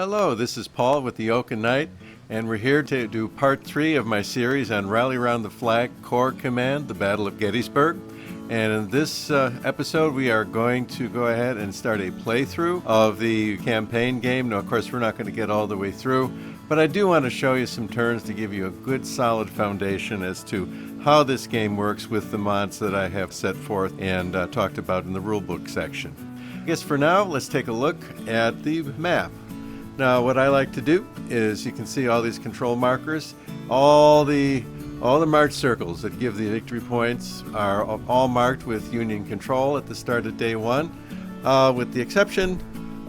Hello, this is Paul with the Oaken Knight, and we're here to do part 3 of my series on Rally Round the Flag Corps Command, the Battle of Gettysburg. And in this episode, we are going to go ahead and start a playthrough of the campaign game. Now, of course, we're not going to get all the way through, but I do want to show you some turns to give you a good solid foundation as to how this game works with the mods that I have set forth and talked about in the rulebook section. I guess for now, let's take a look at the map. Now, what I like to do is, you can see all these control markers, all the march circles that give the victory points are all marked with Union control at the start of day one, with the exception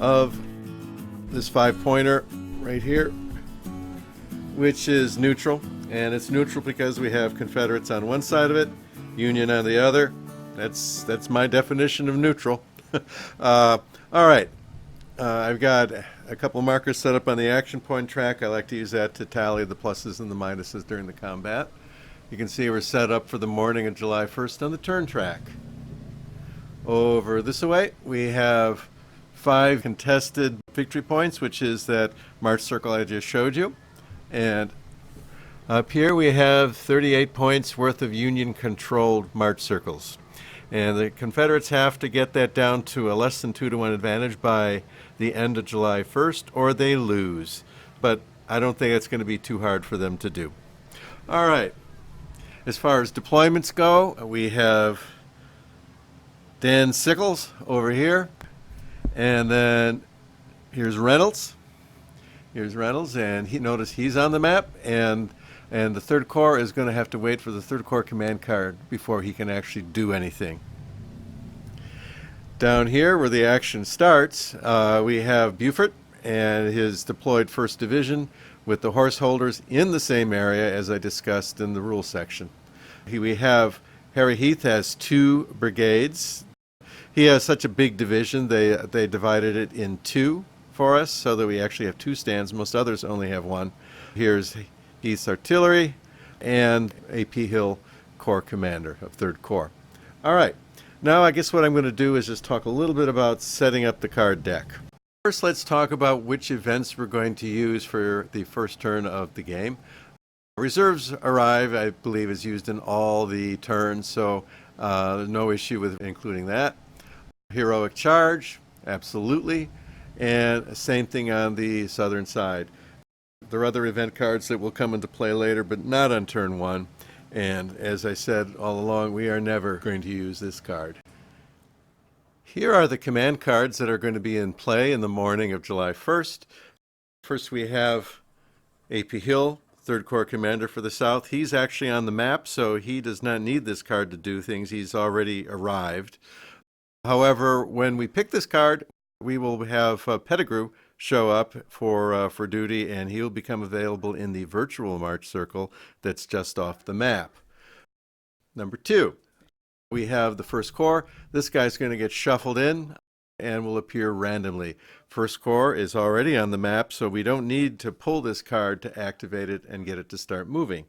of this 5-pointer right here, which is neutral, and it's neutral because we have Confederates on one side of it, Union on the other. That's my definition of neutral. All right. I've got a couple markers set up on the action point track. I like to use that to tally the pluses and the minuses during the combat. You can see we're set up for the morning of July 1st on the turn track. Over this way, we have 5 contested victory points, which is that march circle I just showed you. And up here we have 38 points worth of Union-controlled march circles. And the Confederates have to get that down to a less than 2-to-1 advantage by the end of July 1st, or they lose. But I don't think it's going to be too hard for them to do. All right. As far as deployments go, we have Dan Sickles over here. And then here's Reynolds. Here's Reynolds, and notice he's on the map. And the 3rd Corps is going to have to wait for the 3rd Corps command card before he can actually do anything. Down here where the action starts, we have Buford and his deployed 1st Division with the horse holders in the same area as I discussed in the rule section. We have Harry Heath has 2 brigades. He has such a big division, they divided it in 2 for us so that we actually have 2 stands. Most others only have 1. Here's Heath's artillery and A.P. Hill Corps Commander of 3rd Corps. All right, now I guess what I'm going to do is just talk a little bit about setting up the card deck. First, let's talk about which events we're going to use for the first turn of the game. Reserves arrive, I believe, is used in all the turns, so there's no issue with including that. Heroic charge, absolutely, and same thing on the southern side. There are other event cards that will come into play later, but not on turn 1. And as I said all along, we are never going to use this card. Here are the command cards that are going to be in play in the morning of July 1st. First, we have A.P. Hill, 3rd Corps Commander for the South. He's actually on the map, so he does not need this card to do things. He's already arrived. However, when we pick this card, we will have Pettigrew show up for duty, and he'll become available in the virtual march circle that's just off the map. Number 2, we have the 1st Corps. This guy's going to get shuffled in and will appear randomly. 1st Corps is already on the map, so we don't need to pull this card to activate it and get it to start moving.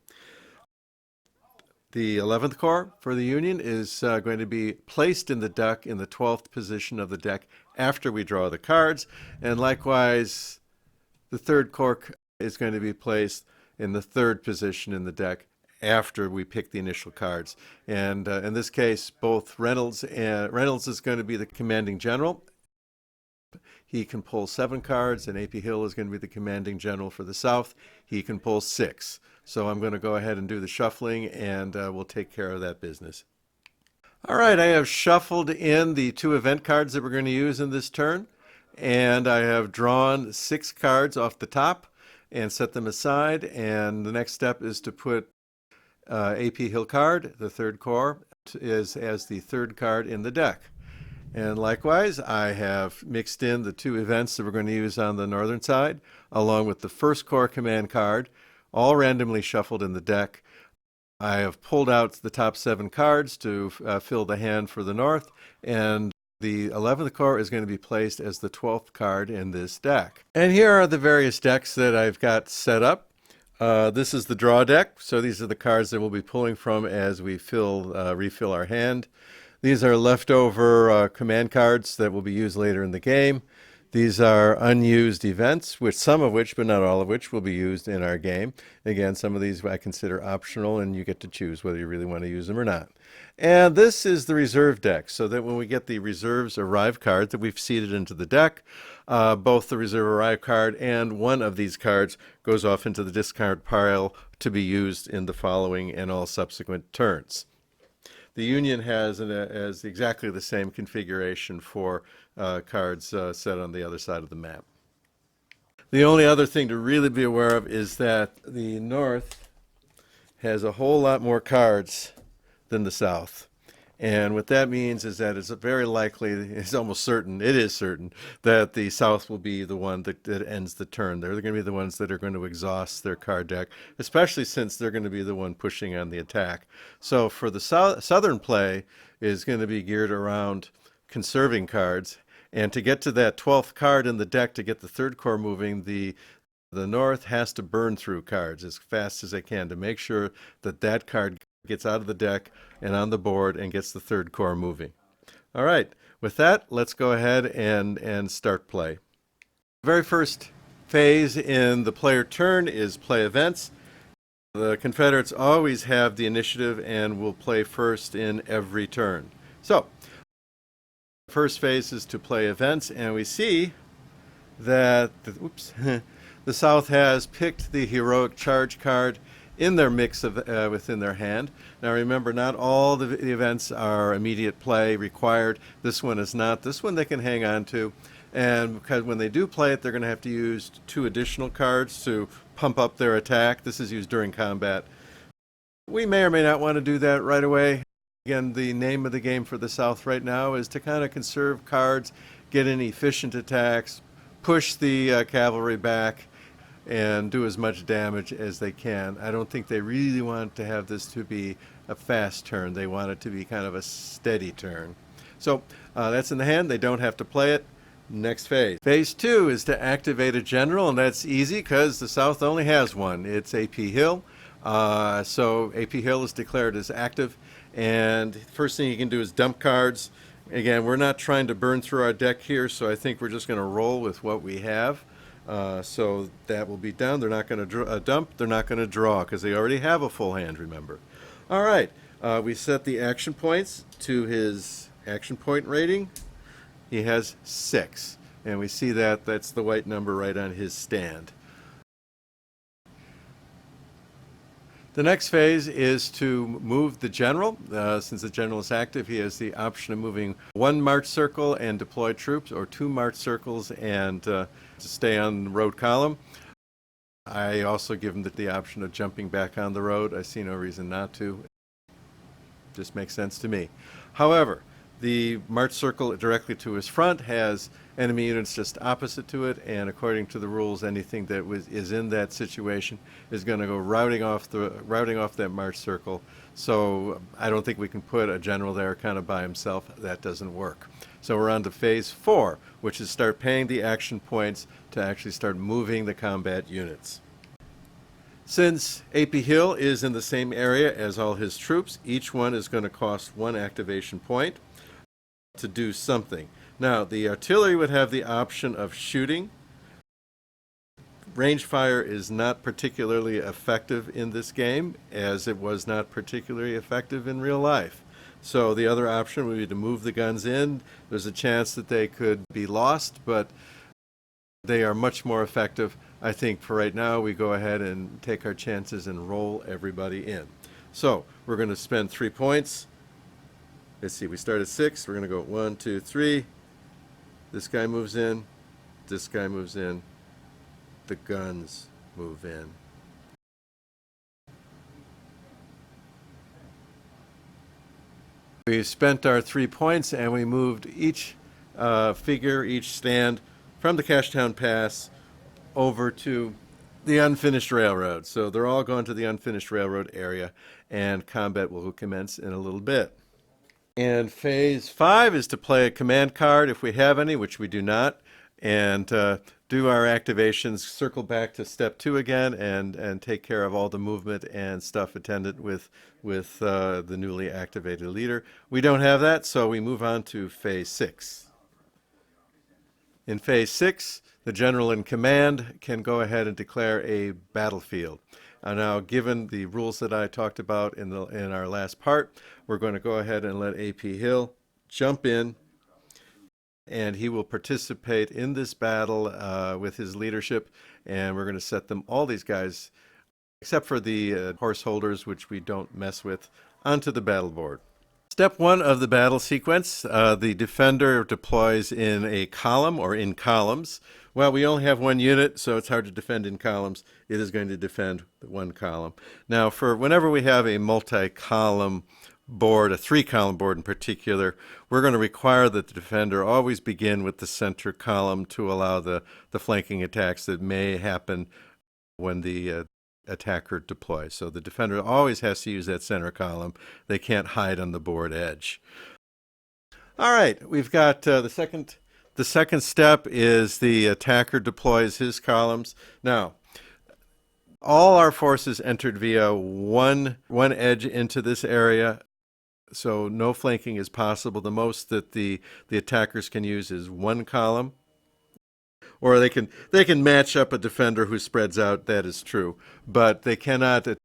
The 11th Corps for the Union is going to be placed in the deck in the 12th position of the deck after we draw the cards, and likewise the 3rd Corps is going to be placed in the 3rd position in the deck after we pick the initial cards. And in this case, both Reynolds is going to be the commanding general. He can pull 7 cards, and A.P. Hill is going to be the commanding general for the South. He can pull 6. So I'm going to go ahead and do the shuffling, and we'll take care of that business. All right, I have shuffled in the 2 event cards that we're going to use in this turn, and I have drawn 6 cards off the top and set them aside. And the next step is to put A.P. Hill card, the 3rd Corps, as the 3rd card in the deck. And likewise, I have mixed in the 2 events that we're going to use on the northern side, along with the 1st Corps command card, all randomly shuffled in the deck. I have pulled out the top 7 cards to fill the hand for the north, and the 11th Corps is going to be placed as the 12th card in this deck. And here are the various decks that I've got set up. This is the draw deck, so these are the cards that we'll be pulling from as we refill our hand. These are leftover command cards that will be used later in the game. These are unused events, which some of which, but not all of which, will be used in our game. Again, some of these I consider optional, and you get to choose whether you really want to use them or not. And this is the reserve deck, so that when we get the reserves arrive card that we've seeded into the deck, both the reserve arrive card and one of these cards goes off into the discard pile to be used in the following and all subsequent turns. The Union has exactly the same configuration for cards set on the other side of the map. The only other thing to really be aware of is that the North has a whole lot more cards than the South. And what that means is that it's very likely, it's almost certain, it is certain, that the South will be the one that ends the turn. They're going to be the ones that are going to exhaust their card deck, especially since they're going to be the one pushing on the attack. So for the Southern play is going to be geared around conserving cards. And to get to that 12th card in the deck to get the third core moving, the North has to burn through cards as fast as they can to make sure that that card gets out of the deck and on the board and gets the third core moving. All right, with that, let's go ahead and start play. The very first phase in the player turn is play events. The Confederates always have the initiative and will play first in every turn. So, the first phase is to play events, and we see that the South has picked the heroic charge card in their mix of within their hand. Now remember, not all the events are immediate play required. This one is not. This one they can hang on to, and because when they do play it, they're going to have to use 2 additional cards to pump up their attack. This is used during combat. We may or may not want to do that right away. Again, the name of the game for the South right now is to kind of conserve cards, get in efficient attacks, push the cavalry back, and do as much damage as they can. I don't think they really want to have this to be a fast turn. They want it to be kind of a steady turn. So that's in the hand. They don't have to play it. Next phase. Phase 2 is to activate a general, and that's easy because the South only has one. It's A.P. Hill. So A.P. Hill is declared as active, and first thing you can do is dump cards. Again, we're not trying to burn through our deck here, so I think we're just going to roll with what we have. So that will be done. They're not going to dump. They're not going to draw because they already have a full hand, remember. All right. We set the action points to his action point rating. He has 6. And we see that that's the white number right on his stand. The next phase is to move the general. Since the general is active, he has the option of moving 1 march circle and deploy troops, or 2 march circles and to stay on the road column. I also give him the option of jumping back on the road. I see no reason not to. Just makes sense to me. However, the march circle directly to his front has enemy units just opposite to it, and according to the rules, anything that is in that situation is going to go routing off that march circle. So I don't think we can put a general there kind of by himself. That doesn't work. So we're on to phase 4, which is start paying the action points to actually start moving the combat units. Since A.P. Hill is in the same area as all his troops, each one is going to cost 1 activation point to do something. Now, the artillery would have the option of shooting. Range fire is not particularly effective in this game, as it was not particularly effective in real life. So the other option would be to move the guns in. There's a chance that they could be lost, but they are much more effective. I think for right now, we go ahead and take our chances and roll everybody in. So we're going to spend 3 points. Let's see, we start at 6. We're going to go 1, 2, 3. This guy moves in. This guy moves in. The guns move in. We spent our 3 points, and we moved each figure, each stand from the Cashtown Pass over to the unfinished railroad. So they're all going to the unfinished railroad area, and combat will commence in a little bit. And phase 5 is to play a command card if we have any, which we do not, and do our activations, circle back to step 2 again, and take care of all the movement and stuff attendant with the newly activated leader. We don't have that, so we move on to phase 6. In phase 6, the general in command can go ahead and declare a battlefield. Now, given the rules that I talked about in our last part, we're going to go ahead and let A.P. Hill jump in, and he will participate in this battle with his leadership, and we're going to set them, all these guys, except for the horse holders, which we don't mess with, onto the battle board. Step 1 of the battle sequence, the defender deploys in a column or in columns. Well, we only have one unit, so it's hard to defend in columns. It is going to defend one column. Now, for whenever we have a multi-column board, a 3-column board in particular, we're going to require that the defender always begin with the center column to allow the flanking attacks that may happen when the attacker deploys. So the defender always has to use that center column. They can't hide on the board edge. All right, we've got the second step is the attacker deploys his columns. Now, all our forces entered via one edge into this area, so no flanking is possible. The most that the attackers can use is one column. Or they can match up a defender who spreads out. That is true, but they can't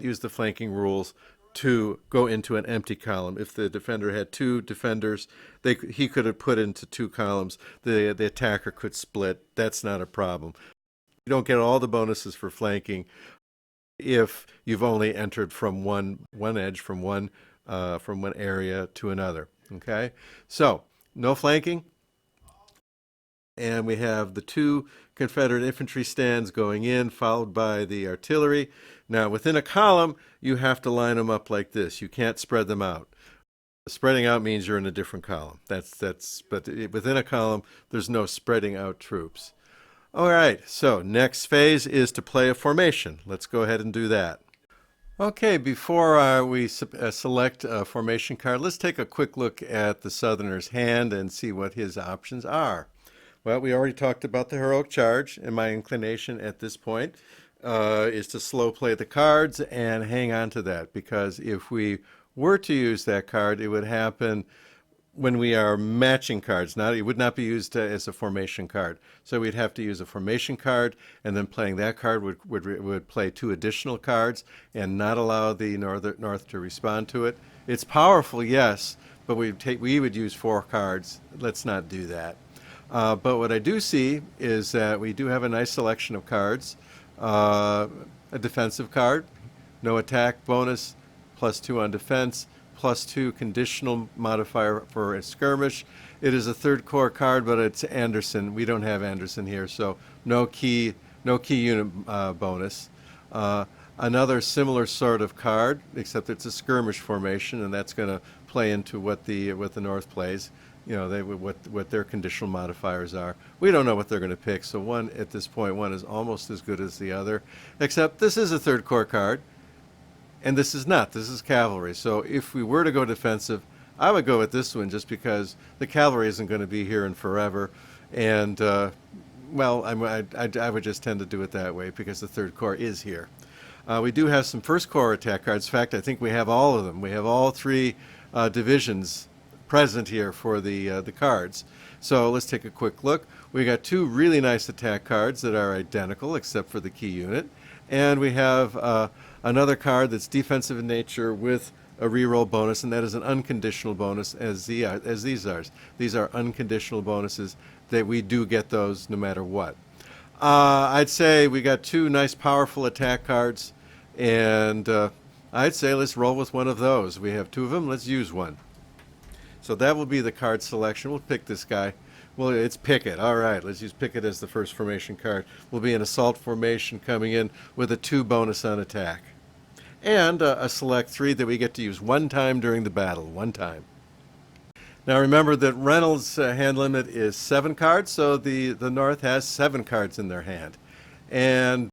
use the flanking rules to go into an empty column. If the defender had 2 defenders, he could have put into 2 columns. The attacker could split. That's not a problem. You don't get all the bonuses for flanking if you've only entered from one edge, from one area to another. Okay, so no flanking. And we have the 2 Confederate infantry stands going in, followed by the artillery. Now, within a column, you have to line them up like this. You can't spread them out. Spreading out means you're in a different column. But within a column, there's no spreading out troops. All right, so next phase is to play a formation. Let's go ahead and do that. Okay, before we select a formation card, let's take a quick look at the Southerner's hand and see what his options are. Well, we already talked about the heroic charge, and my inclination at this point is to slow play the cards and hang on to that, because if we were to use that card, it would happen when we are matching cards. It would not be used as a formation card. So we'd have to use a formation card, and then playing that card would play 2 additional cards and not allow the North to respond to it. It's powerful, yes, but we would use 4 cards. Let's not do that. But what I do see is that we do have a nice selection of cards. A defensive card, no attack bonus, +2 on defense, +2 conditional modifier for a skirmish. It is a 3rd Corps card, but it's Anderson. We don't have Anderson here, so no key unit bonus. Another similar sort of card, except it's a skirmish formation, and that's going to play into what the North plays. You know, what their conditional modifiers are. We don't know what they're going to pick, so at this point, one is almost as good as the other, except this is a 3rd Corps card, and this is not. This is cavalry. So if we were to go defensive, I would go with this one just because the cavalry isn't going to be here in forever, and well, I would just tend to do it that way because the 3rd Corps is here. We do have some 1st Corps attack cards. In fact, I think we have all of them. We have all 3 divisions present here for the cards. So let's take a quick look. We got 2 really nice attack cards that are identical except for the key unit, and we have another card that's defensive in nature with a reroll bonus, and that is an unconditional bonus as these are. These are unconditional bonuses that we do get those no matter what. I'd say we got 2 nice powerful attack cards, and I'd say let's roll with one of those. We have 2 of them. Let's use one. So that will be the card selection. We'll pick this guy. Well, it's Pickett. All right, let's use Pickett as the first formation card. We'll be an assault formation coming in with a 2 bonus on attack. And a select 3 that we get to use 1 time during the battle. 1 time. Now remember that Reynolds' hand limit is 7 cards, so the North has 7 cards in their hand. And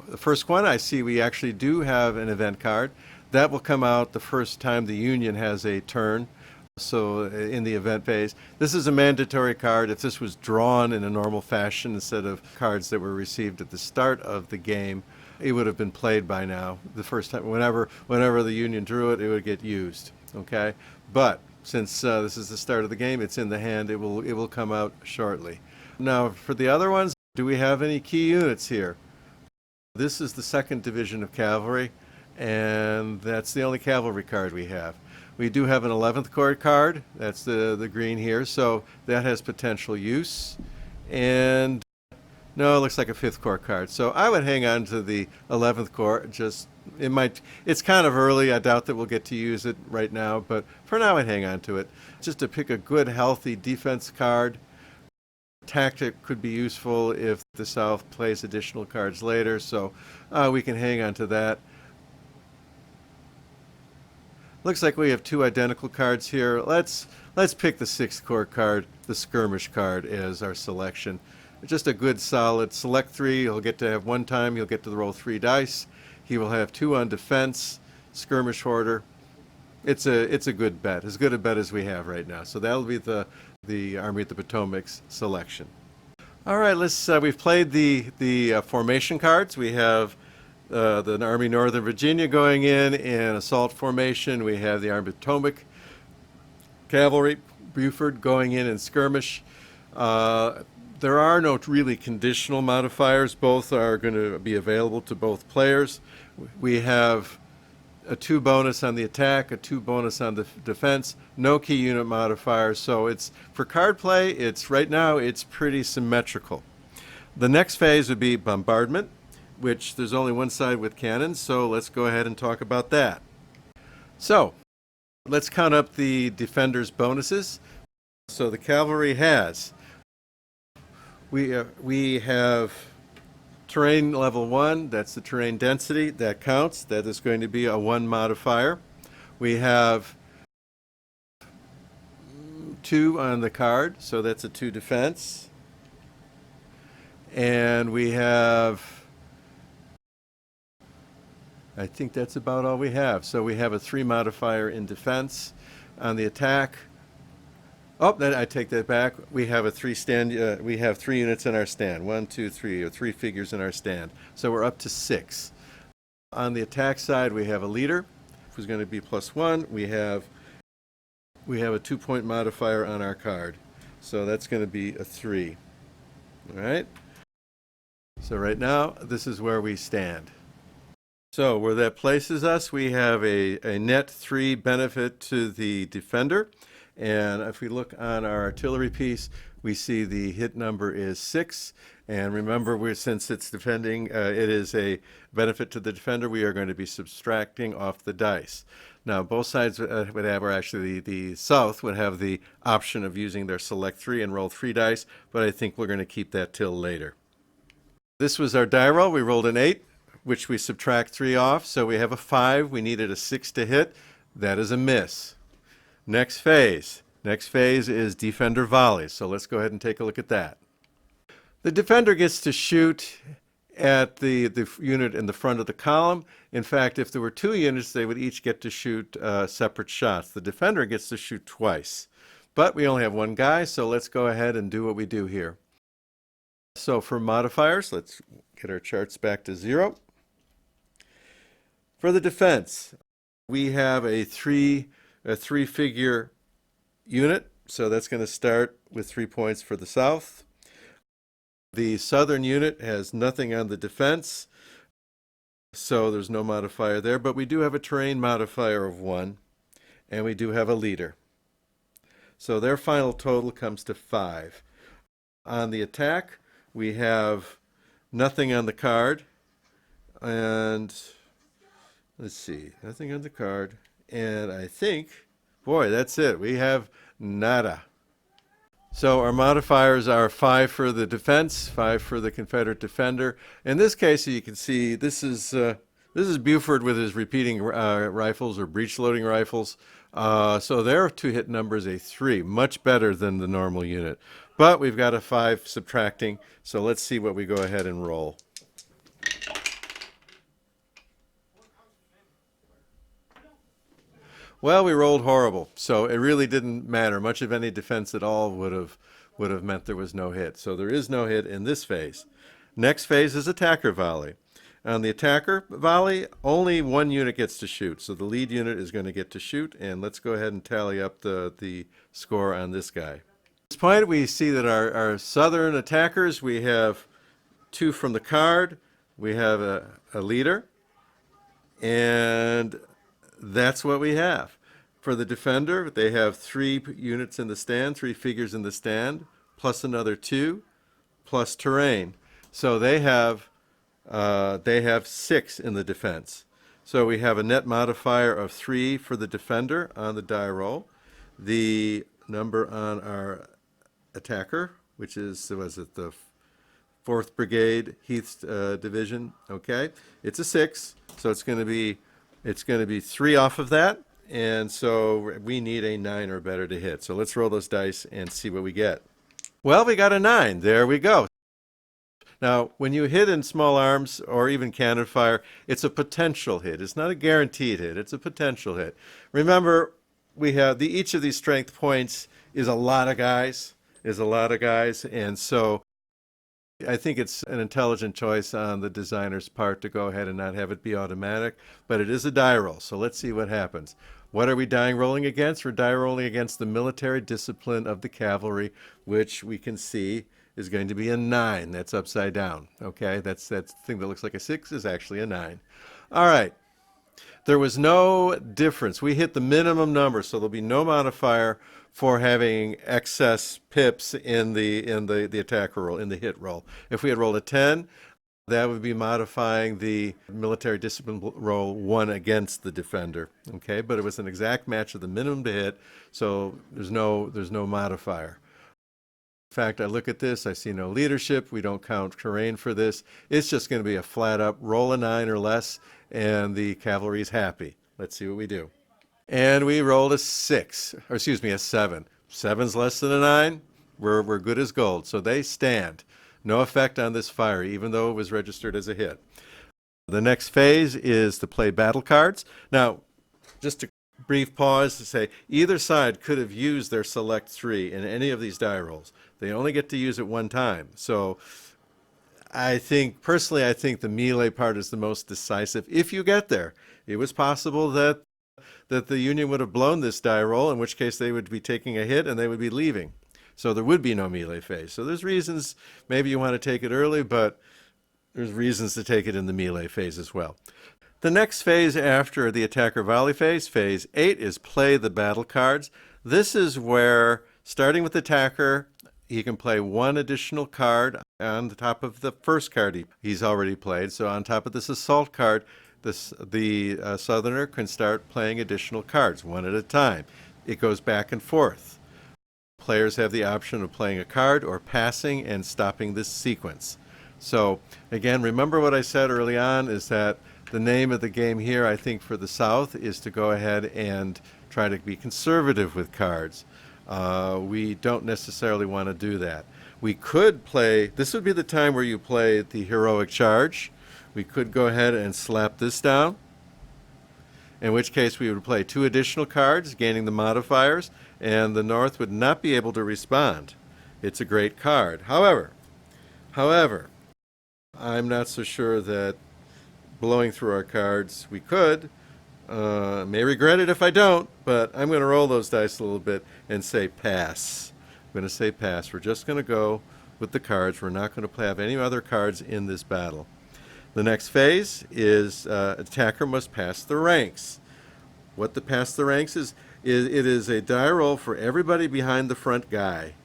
the first one, I see we actually do have an event card. That will come out the first time the Union has a turn. So in the event phase, this is a mandatory card. If this was drawn in a normal fashion instead of cards that were received at the start of the game, it would have been played by now. The first time, whenever the Union drew it, it would get used. Okay, but since this is the start of the game, it's in the hand. It will come out shortly. Now, for the other ones, do we have any key units here? This is the 2nd Division of Cavalry, and that's the only cavalry card we have. We do have an 11th Corps card. That's the green here, so that has potential use. And no, it looks like a 5th Corps card. So I would hang on to the 11th Corps. It's kind of early. I doubt that we'll get to use it right now, but for now I'd hang on to it. Just to pick a good, healthy defense card. Tactic could be useful if the South plays additional cards later, so we can hang on to that. Looks like we have 2 identical cards here. Let's pick the 6th Corps card, the skirmish card, as our selection. Just a good solid select 3. He'll get to have 1 time. He'll get to roll 3 dice. He will have 2 on defense, skirmish order. It's a good bet, as good a bet as we have right now. So that'll be the Army of the Potomac's selection. All right, we've played the formation cards. We have the Army Northern Virginia going in assault formation. We have the Army of the Potomac Cavalry, Buford, going in skirmish. There are no really conditional modifiers. Both are going to be available to both players. We have a 2 bonus on the attack, a 2 bonus on the defense, no key unit modifiers. So for card play, right now it's pretty symmetrical. The next phase would be bombardment, which there's only one side with cannons, so let's go ahead and talk about that. So let's count up the defenders' bonuses. So the cavalry has, we have terrain level 1, that's the terrain density, that counts. That is going to be a 1 modifier. We have 2 on the card, so that's a 2 defense. And we have, I think that's about all we have. So we have a 3 modifier in defense. On the attack, then I take that back. We have we have 3 units in our stand. 1, 2, 3, or 3 figures in our stand. So we're up to 6. On the attack side, we have a leader, who's going to be +1. We have a 2-point modifier on our card. So that's going to be a 3. All right? So right now, this is where we stand. So where that places us, we have a net 3 benefit to the defender. And if we look on our artillery piece, we see the hit number is 6. And remember, since it's defending, it is a benefit to the defender, we are going to be subtracting off the dice. Now, both sides would have, or actually the South would have the option of using their select 3 and roll 3 dice, but I think we're going to keep that till later. This was our die roll. We rolled an 8, which we subtract 3 off, so we have a 5. We needed a 6 to hit. That is a miss. Next phase. Next phase is defender volleys. So let's go ahead and take a look at that. The defender gets to shoot at the unit in the front of the column. In fact, if there were 2 units, they would each get to shoot separate shots. The defender gets to shoot twice. But we only have 1 guy, so let's go ahead and do what we do here. So for modifiers, let's get our charts back to 0. For the defense, we have a 3-figure unit, so that's going to start with 3 points for the South. The Southern unit has nothing on the defense, so there's no modifier there, but we do have a terrain modifier of 1, and we do have a leader. So their final total comes to 5. On the attack, we have nothing on the card, and let's see, nothing on the card, and I think, boy, that's it. We have nada. So our modifiers are 5 for the defense, 5 for the Confederate defender. In this case, you can see this is Buford with his repeating rifles or breech-loading rifles. So their 2-hit number is a 3, much better than the normal unit. But we've got a 5 subtracting, so let's see what we go ahead and roll. Well, we rolled horrible, so it really didn't matter. Much of any defense at all would have meant there was no hit. So there is no hit in this phase. Next phase is attacker volley. On the attacker volley, only one unit gets to shoot. So the lead unit is going to get to shoot. And let's go ahead and tally up the score on this guy. At this point, we see that our southern attackers, we have 2 from the card. We have a leader. And that's what we have. For the defender, they have 3 units in the stand, 3 figures in the stand, plus another 2, plus terrain. So they have 6 in the defense. So we have a net modifier of 3 for the defender on the die roll. The number on our attacker, which is, was it the 4th Brigade, Heath's division, okay? It's a 6, so it's going to be 3 off of that, and so we need a 9 or better to hit. So let's roll those dice and see what we get. Well, we got a 9. There we go. Now, when you hit in small arms or even cannon fire, it's a potential hit. It's not a guaranteed hit. It's a potential hit. Remember, we have each of these strength points is a lot of guys, and so I think it's an intelligent choice on the designer's part to go ahead and not have it be automatic, but it is a die roll, so let's see what happens. What are we die rolling against? We're die rolling against the military discipline of the cavalry, which we can see is going to be a 9. That's upside down. Okay, that's that thing that looks like a 6 is actually a 9. All right. There was no difference. We hit the minimum number, so there'll be no modifier for having excess pips in the attacker roll, in the hit roll. If we had rolled a 10, that would be modifying the military discipline roll 1 against the defender. Okay, but it was an exact match of the minimum to hit, so there's no modifier. In fact, I look at this, I see no leadership. We don't count terrain for this. It's just going to be a flat up roll a 9 or less, and the cavalry is happy. Let's see what we do. And we rolled a 6, or excuse me, a 7. 7's less than a 9. We're good as gold. So they stand. No effect on this fire, even though it was registered as a hit. The next phase is to play battle cards. Now, just a brief pause to say either side could have used their select 3 in any of these die rolls. They only get to use it one time. So I think the melee part is the most decisive. If you get there, it was possible that the Union would have blown this die roll, in which case they would be taking a hit and they would be leaving. So there would be no melee phase. So there's reasons maybe you want to take it early, but there's reasons to take it in the melee phase as well. The next phase after the attacker volley phase, phase 8, is play the battle cards. This is where, starting with the attacker, he can play 1 additional card on the top of the first card he's already played. So on top of this assault card, the Southerner can start playing additional cards, 1 at a time. It goes back and forth. Players have the option of playing a card or passing and stopping this sequence. So again, remember what I said early on is that the name of the game here, I think, for the South is to go ahead and try to be conservative with cards. We don't necessarily want to do that. We could play, this would be the time where you play the heroic charge. We could go ahead and slap this down, in which case we would play 2 additional cards, gaining the modifiers, and the North would not be able to respond. It's a great card. However, I'm not so sure that blowing through our cards, we could. May regret it if I don't, but I'm going to roll those dice a little bit and say pass. I'm going to say pass. We're just going to go with the cards. We're not going to have any other cards in this battle. The next phase is attacker must pass the ranks. What the pass the ranks is it is a die roll for everybody behind the front guy.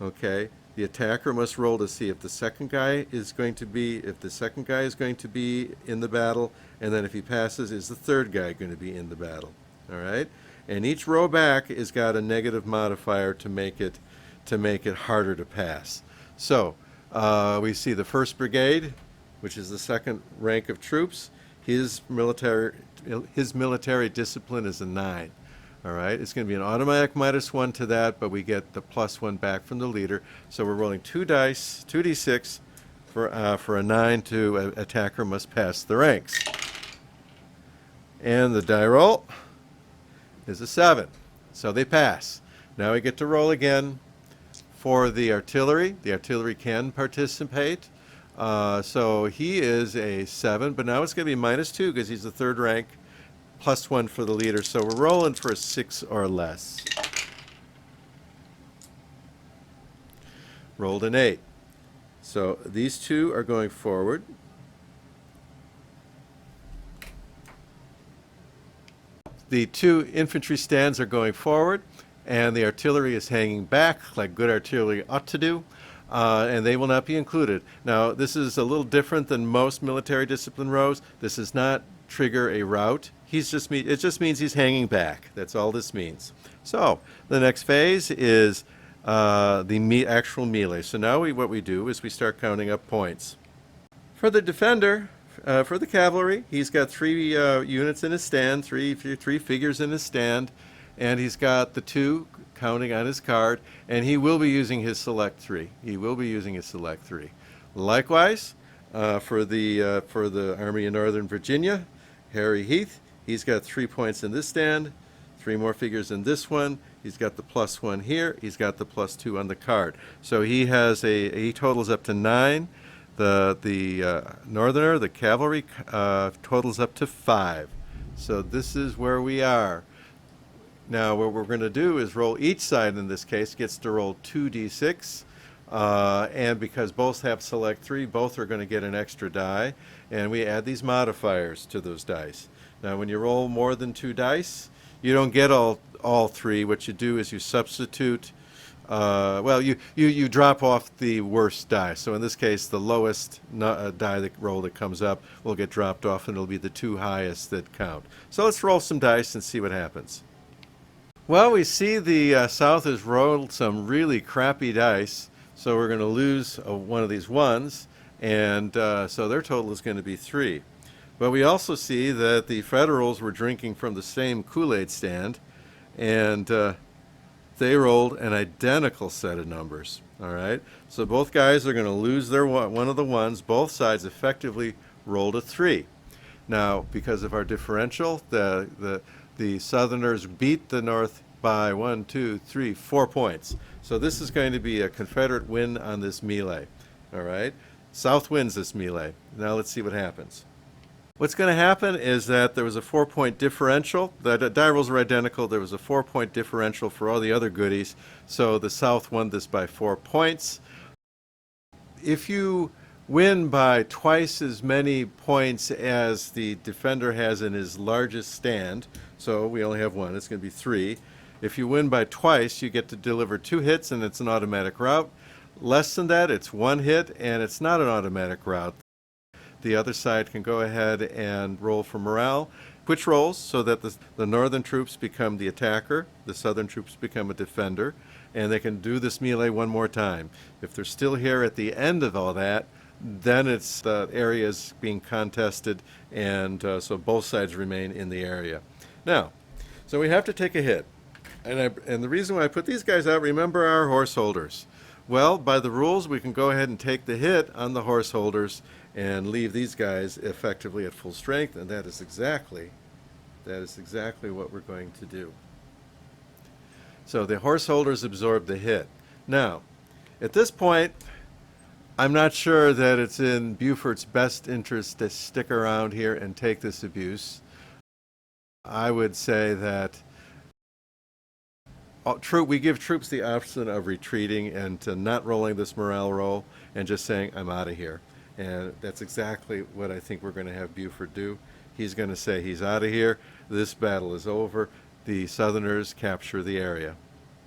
Okay? The attacker must roll to see if the second guy is going to be in the battle, and then if he passes, is the third guy going to be in the battle? All right, and each row back has got a negative modifier to make it harder to pass. So we see the 1st Brigade, which is the 2nd rank of troops. His military discipline is a 9. All right, it's going to be an automatic -1 to that, but we get the +1 back from the leader. So we're rolling 2 dice, 2d6 for a 9 to attacker must pass the ranks. And the die roll is a 7. So they pass. Now we get to roll again for the artillery. The artillery can participate. So he is a 7, but now it's going to be -2 because he's the third rank, +1 for the leader. So we're rolling for a 6 or less. Rolled an 8. So these two are going forward. The two infantry stands are going forward, and the artillery is hanging back like good artillery ought to do, and they will not be included. Now, this is a little different than most military discipline rows. This does not trigger a rout. It just means he's hanging back. That's all this means. So the next phase is the actual melee. So now what we do is we start counting up points. For the defender, for the cavalry, he's got 3 units in his stand, three figures in his stand, and he's got the 2 counting on his card, and he will be using his select 3. He will be using his select 3. Likewise, for the Army of Northern Virginia, Harry Heath, he's got 3 points in this stand, 3 more figures in this one. He's got the +1 here. He's got the +2 on the card. So he totals up to 9. The northerner, the cavalry, totals up to 5. So this is where we are. Now what we're going to do is roll each side in this case gets to roll 2d6. And because both have select 3, both are going to get an extra die. And we add these modifiers to those dice. Now when you roll more than 2 dice, you don't get all 3. What you do is you substitute. You drop off the worst die. So in this case, the lowest die roll that comes up will get dropped off, and it'll be the 2 highest that count. So let's roll some dice and see what happens. Well, we see the South has rolled some really crappy dice, so we're going to lose one of these ones, and so their total is going to be 3. But we also see that the Federals were drinking from the same Kool-Aid stand, and they rolled an identical set of numbers. All right, so both guys are going to lose their one of the ones. Both sides effectively rolled a 3. Now, because of our differential, the Southerners beat the North by 4 points. So this is going to be a Confederate win on this melee. All right, South wins this melee. Now let's see what happens. What's going to happen is that there was a 4-point differential. The die rolls were identical. There was a 4-point differential for all the other goodies. So the South won this by 4 points. If you win by twice as many points as the defender has in his largest stand, so we only have 1, it's going to be 3. If you win by twice, you get to deliver 2 hits and it's an automatic rout. Less than that, it's 1 hit and it's not an automatic rout. The other side can go ahead and roll for morale. Which rolls so that the northern troops become the attacker, the southern troops become a defender, and they can do this melee one more time. If they're still here at the end of all that, then it's the areas being contested, and so both sides remain in the area. Now, so we have to take a hit. And the reason why I put these guys out, remember our horse holders. Well, by the rules, we can go ahead and take the hit on the horse holders and leave these guys effectively at full strength, and that is exactly what we're going to do. So the horse holders absorb the hit. Now, at this point, I'm not sure that it's in Beaufort's best interest to stick around here and take this abuse. I would say that we give troops the option of retreating and to not rolling this morale roll and just saying, I'm out of here. And that's exactly what I think we're going to have Beaufort do. He's going to say he's out of here. This battle is over. The Southerners capture the area.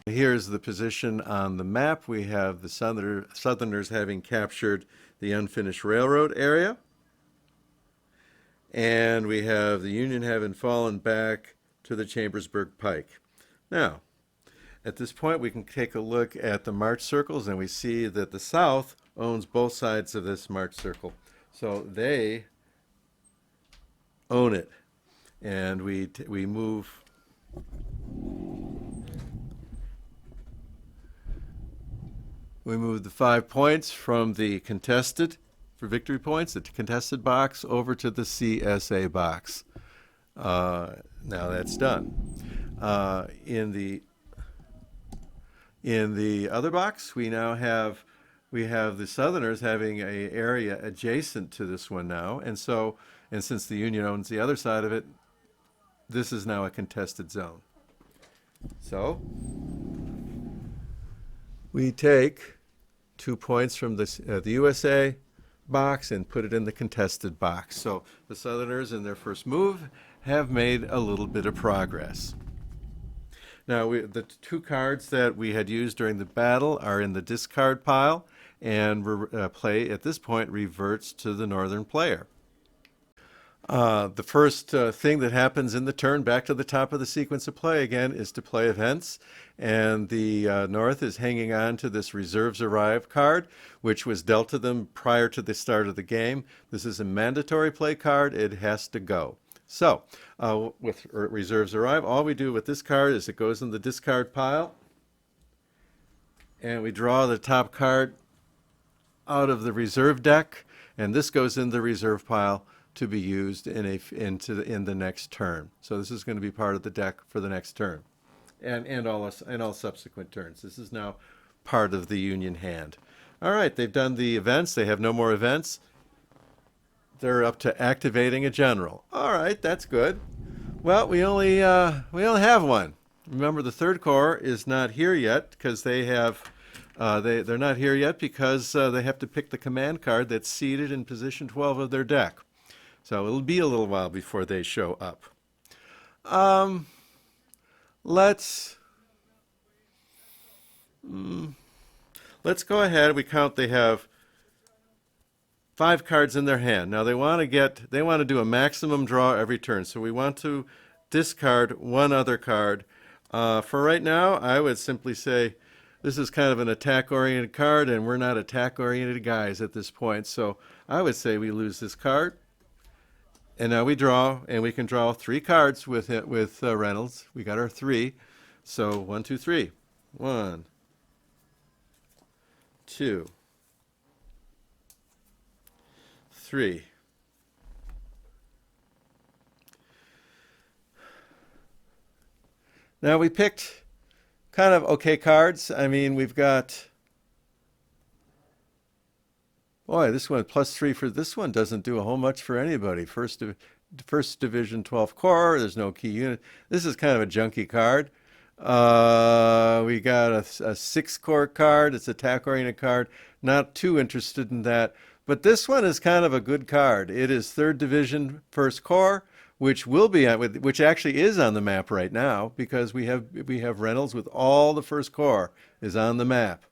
Here's the position on the map. We have the Southerners having captured the unfinished railroad area. And we have the Union having fallen back to the Chambersburg Pike. Now, at this point, we can take a look at the march circles, and we see that the South owns both sides of this march circle. So they own it. And we move the 5 points from the contested, for victory points, the contested box, over to the CSA box. Now that's done. In the other box, we now have we have the Southerners having a area adjacent to this one now, and so, and since the Union owns the other side of it, this is now a contested zone. So we take 2 points from the USA box and put it in the contested box. So the Southerners in their first move have made a little bit of progress. Now, the 2 cards that we had used during the battle are in the discard pile, and play at this point reverts to the Northern player. The first thing that happens in the turn, back to the top of the sequence of play again, is to play events. And the North is hanging on to this Reserves Arrive card, which was dealt to them prior to the start of the game. This is a mandatory play card. It has to go. So, with Reserves Arrive, all we do with this card is it goes in the discard pile, and we draw the top card out of the reserve deck, and this goes in the reserve pile to be used in the next turn. So this is going to be part of the deck for the next turn, and all subsequent turns. This is now part of the Union hand. All right, they've done the events. They have no more events. They're up to activating a general. All right, that's good. Well, we only have one. Remember, the Third Corps is not here yet because they have. They're not here yet because they have to pick the command card that's seated in position 12 of their deck. So it'll be a little while before they show up. Let's go ahead. We count. They have 5 cards in their hand. Now they want to do a maximum draw every turn. So we want to discard one other card. For right now, I would simply say this is kind of an attack-oriented card, and we're not attack-oriented guys at this point. So I would say we lose this card. And now we draw, and we can draw 3 cards with Reynolds. We got our 3. So 1, 2, 3. 1, 2, 3. Now we picked kind of okay cards. I mean, we've got, boy, this one +3 for this one doesn't do a whole much for anybody. First Division 12 Corps, there's no key unit. This is kind of a junky card. We got a 6-corps card. It's an attack-oriented card. Not too interested in that. But this one is kind of a good card. It is 3rd Division 1st Corps, which which actually is on the map right now because we have Reynolds with all the 1st Corps is on the map.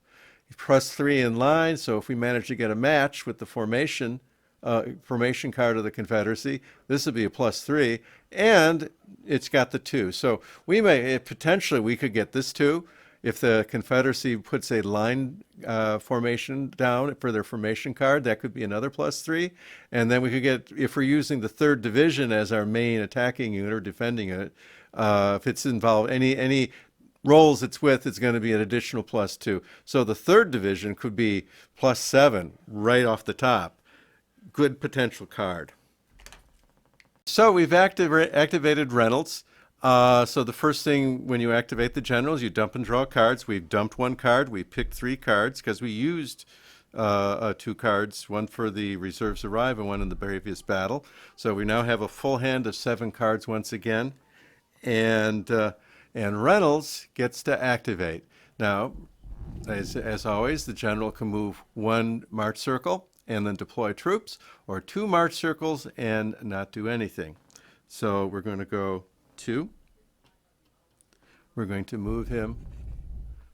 +3 in line, so if we manage to get a match with the formation card of the Confederacy, this would be a +3, and it's got the 2. So potentially we could get this 2 if the Confederacy puts a line formation down for their formation card. That could be another +3, and then we could get, if we're using the 3rd Division as our main attacking unit or defending unit, if it's involved any rolls it's with, it's going to be an additional +2. So the 3rd Division could be +7 right off the top. Good potential card. So we've activated Reynolds. So the first thing when you activate the generals, you dump and draw cards. We've dumped 1 card. We picked 3 cards because we used 2 cards, one for the Reserves Arrive and one in the previous battle. So we now have a full hand of 7 cards once again. And Reynolds gets to activate. Now, as always, the general can move 1 march circle and then deploy troops, or 2 march circles and not do anything. So we're going to go 2. We're going to move him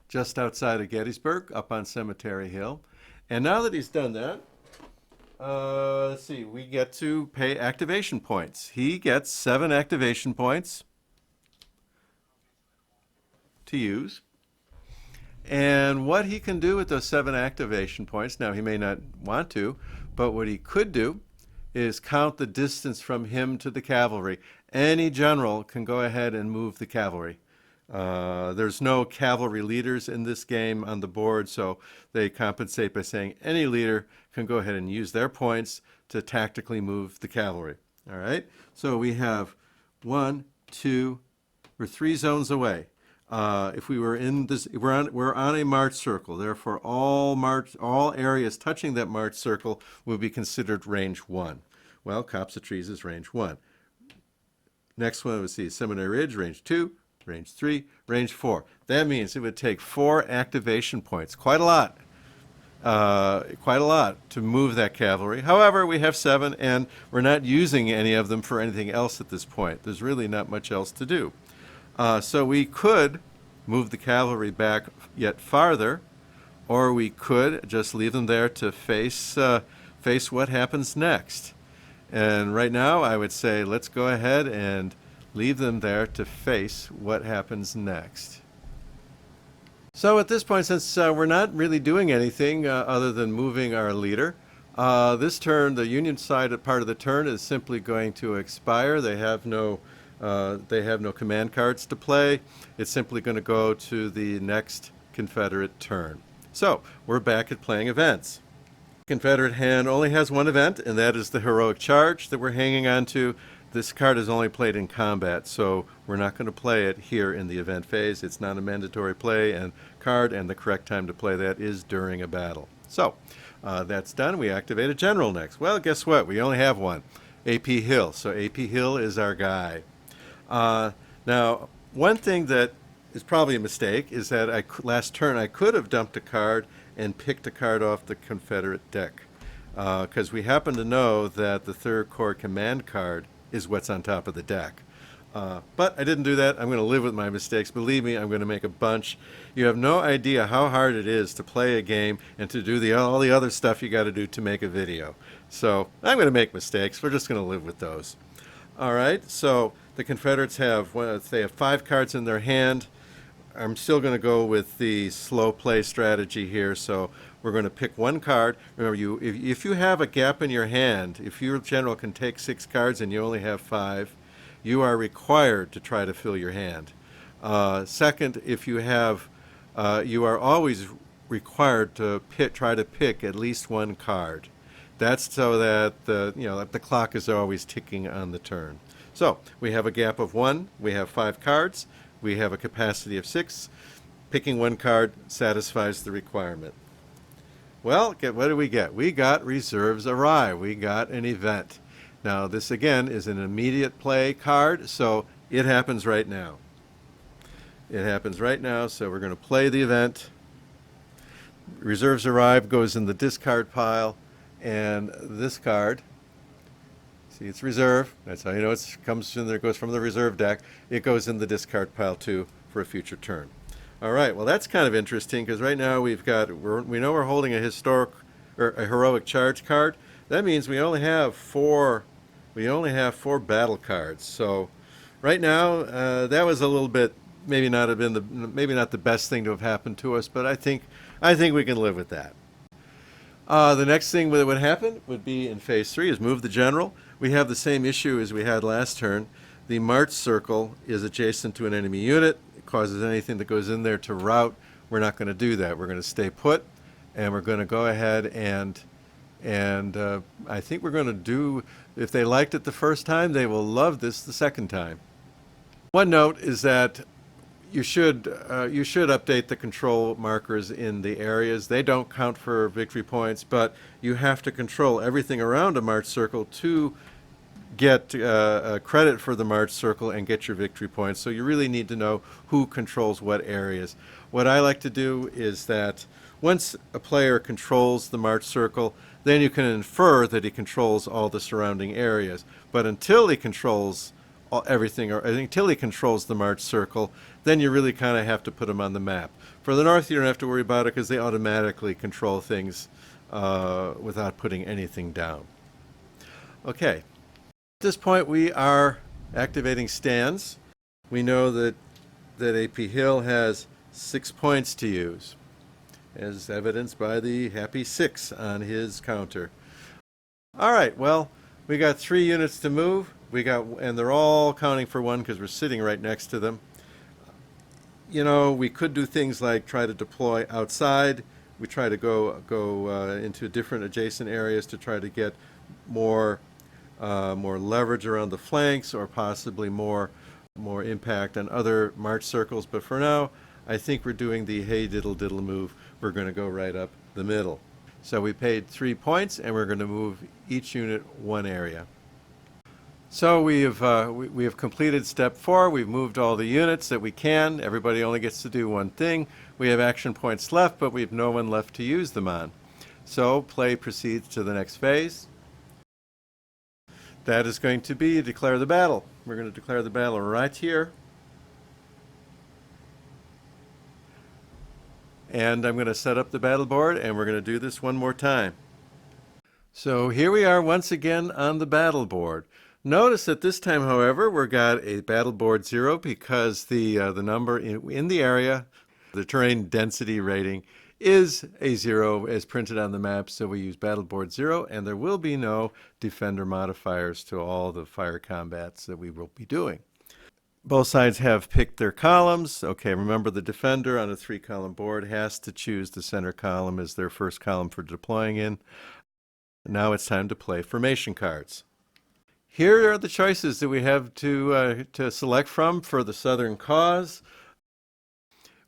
just outside of Gettysburg, up on Cemetery Hill. And now that he's done that, let's see, we get to pay activation points. He gets 7 activation points to use. And what he can do with those 7 activation points, now he may not want to, but what he could do is count the distance from him to the cavalry. Any general can go ahead and move the cavalry. There's no cavalry leaders in this game on the board, so they compensate by saying any leader can go ahead and use their points to tactically move the cavalry. All right, so we have 1, 2, we're 3 zones away. If we were in this, we're on a March circle. Therefore, all areas touching that March circle will be considered range 1. Well, copse of trees is range 1. Next one, we see Seminary Ridge, range 2, range 3, range 4. That means it would take 4 activation points, quite a lot, to move that cavalry. However, we have 7, and we're not using any of them for anything else at this point. There's really not much else to do. So we could move the cavalry back yet farther, or we could just leave them there to face what happens next. And right now, I would say let's go ahead and leave them there to face what happens next. So at this point, since we're not really doing anything other than moving our leader, this turn, the Union side part of the turn is simply going to expire. They have no command cards to play. It's simply going to go to the next Confederate turn. So we're back at playing events. Confederate hand only has one event, and that is the heroic charge that we're hanging on to. This card is only played in combat, so we're not going to play it here in the event phase. It's not a mandatory play and card, and the correct time to play that is during a battle. So that's done. We activate a general next. Well, guess what? We only have one, A.P. Hill. So A.P. Hill is our guy. Now, one thing that is probably a mistake is that last turn I could have dumped a card and picked a card off the Confederate deck, because we happen to know that the 3rd Corps command card is what's on top of the deck. But I didn't do that. I'm going to live with my mistakes. Believe me, I'm going to make a bunch. You have no idea how hard it is to play a game and to do all the other stuff you got to do to make a video. So I'm going to make mistakes. We're just going to live with those. All right, so the Confederates they have 5 cards in their hand. I'm still going to go with the slow play strategy here, so we're going to pick one card. Remember, if you have a gap in your hand, if your general can take 6 cards and you only have 5, you are required to try to fill your hand. Second, if you have, you are always required to try to pick at least one card. That's so that the clock is always ticking on the turn. So we have a gap of 1. We have 5 cards. We have a capacity of 6. Picking one card satisfies the requirement. Well, what do we get? We got reserves arrive. We got an event. Now, this again is an immediate play card, so it happens right now. It happens right now, so we're going to play the event. Reserves arrive goes in the discard pile, and this card, see, it's reserve. That's how you know it comes in there. It goes from the reserve deck. It goes in the discard pile too for a future turn. All right. Well, that's kind of interesting because right now we know we're holding a heroic charge card. That means we only have 4 battle cards. So right now that was a little bit maybe not the best thing to have happened to us, but I think we can live with that. The next thing that would happen would be in phase 3 is move the general. We have the same issue as we had last turn. The March circle is adjacent to an enemy unit. It causes anything that goes in there to rout. We're not going to do that. We're going to stay put, and we're going to go ahead and I think we're going to do, if they liked it the first time, they will love this the second time. One note is that you should update the control markers in the areas. They don't count for victory points, but you have to control everything around a March circle to get credit for the March circle and get your victory points. So you really need to know who controls what areas. What I like to do is that once a player controls the March circle, then you can infer that he controls all the surrounding areas. But until he controls everything, or until he controls the March circle, then you really kind of have to put him on the map. For the North, you don't have to worry about it because they automatically control things without putting anything down. Okay. At this point, we are activating stands. We know that A.P. Hill has 6 points to use, as evidenced by the happy 6 on his counter. All right, well, we got 3 units to move. And they're all counting for 1 because we're sitting right next to them. You know, we could do things like try to deploy outside. We try to go into different adjacent areas to try to get more leverage around the flanks, or possibly more more impact on other march circles, but for now, I think we're doing the hey diddle diddle move. We're going to go right up the middle. So we paid 3 points, and we're going to move each unit one area. So we have completed step 4. We've moved all the units that we can. Everybody only gets to do one thing. We have action points left, but we have no one left to use them on. So play proceeds to the next phase. That is going to be declare the battle. We're going to declare the battle right here. And I'm going to set up the battle board, and we're going to do this one more time. So here we are once again on the battle board. Notice that this time, however, we've got a battle board 0 because the number in the area, the terrain density rating, is a 0 as printed on the map, so we use battle board 0, and there will be no defender modifiers to all the fire combats that we will be doing. Both sides have picked their columns. Okay, remember the defender on a 3-column board has to choose the center column as their first column for deploying in. Now it's time to play formation cards. Here are the choices that we have to select from for the Southern cause.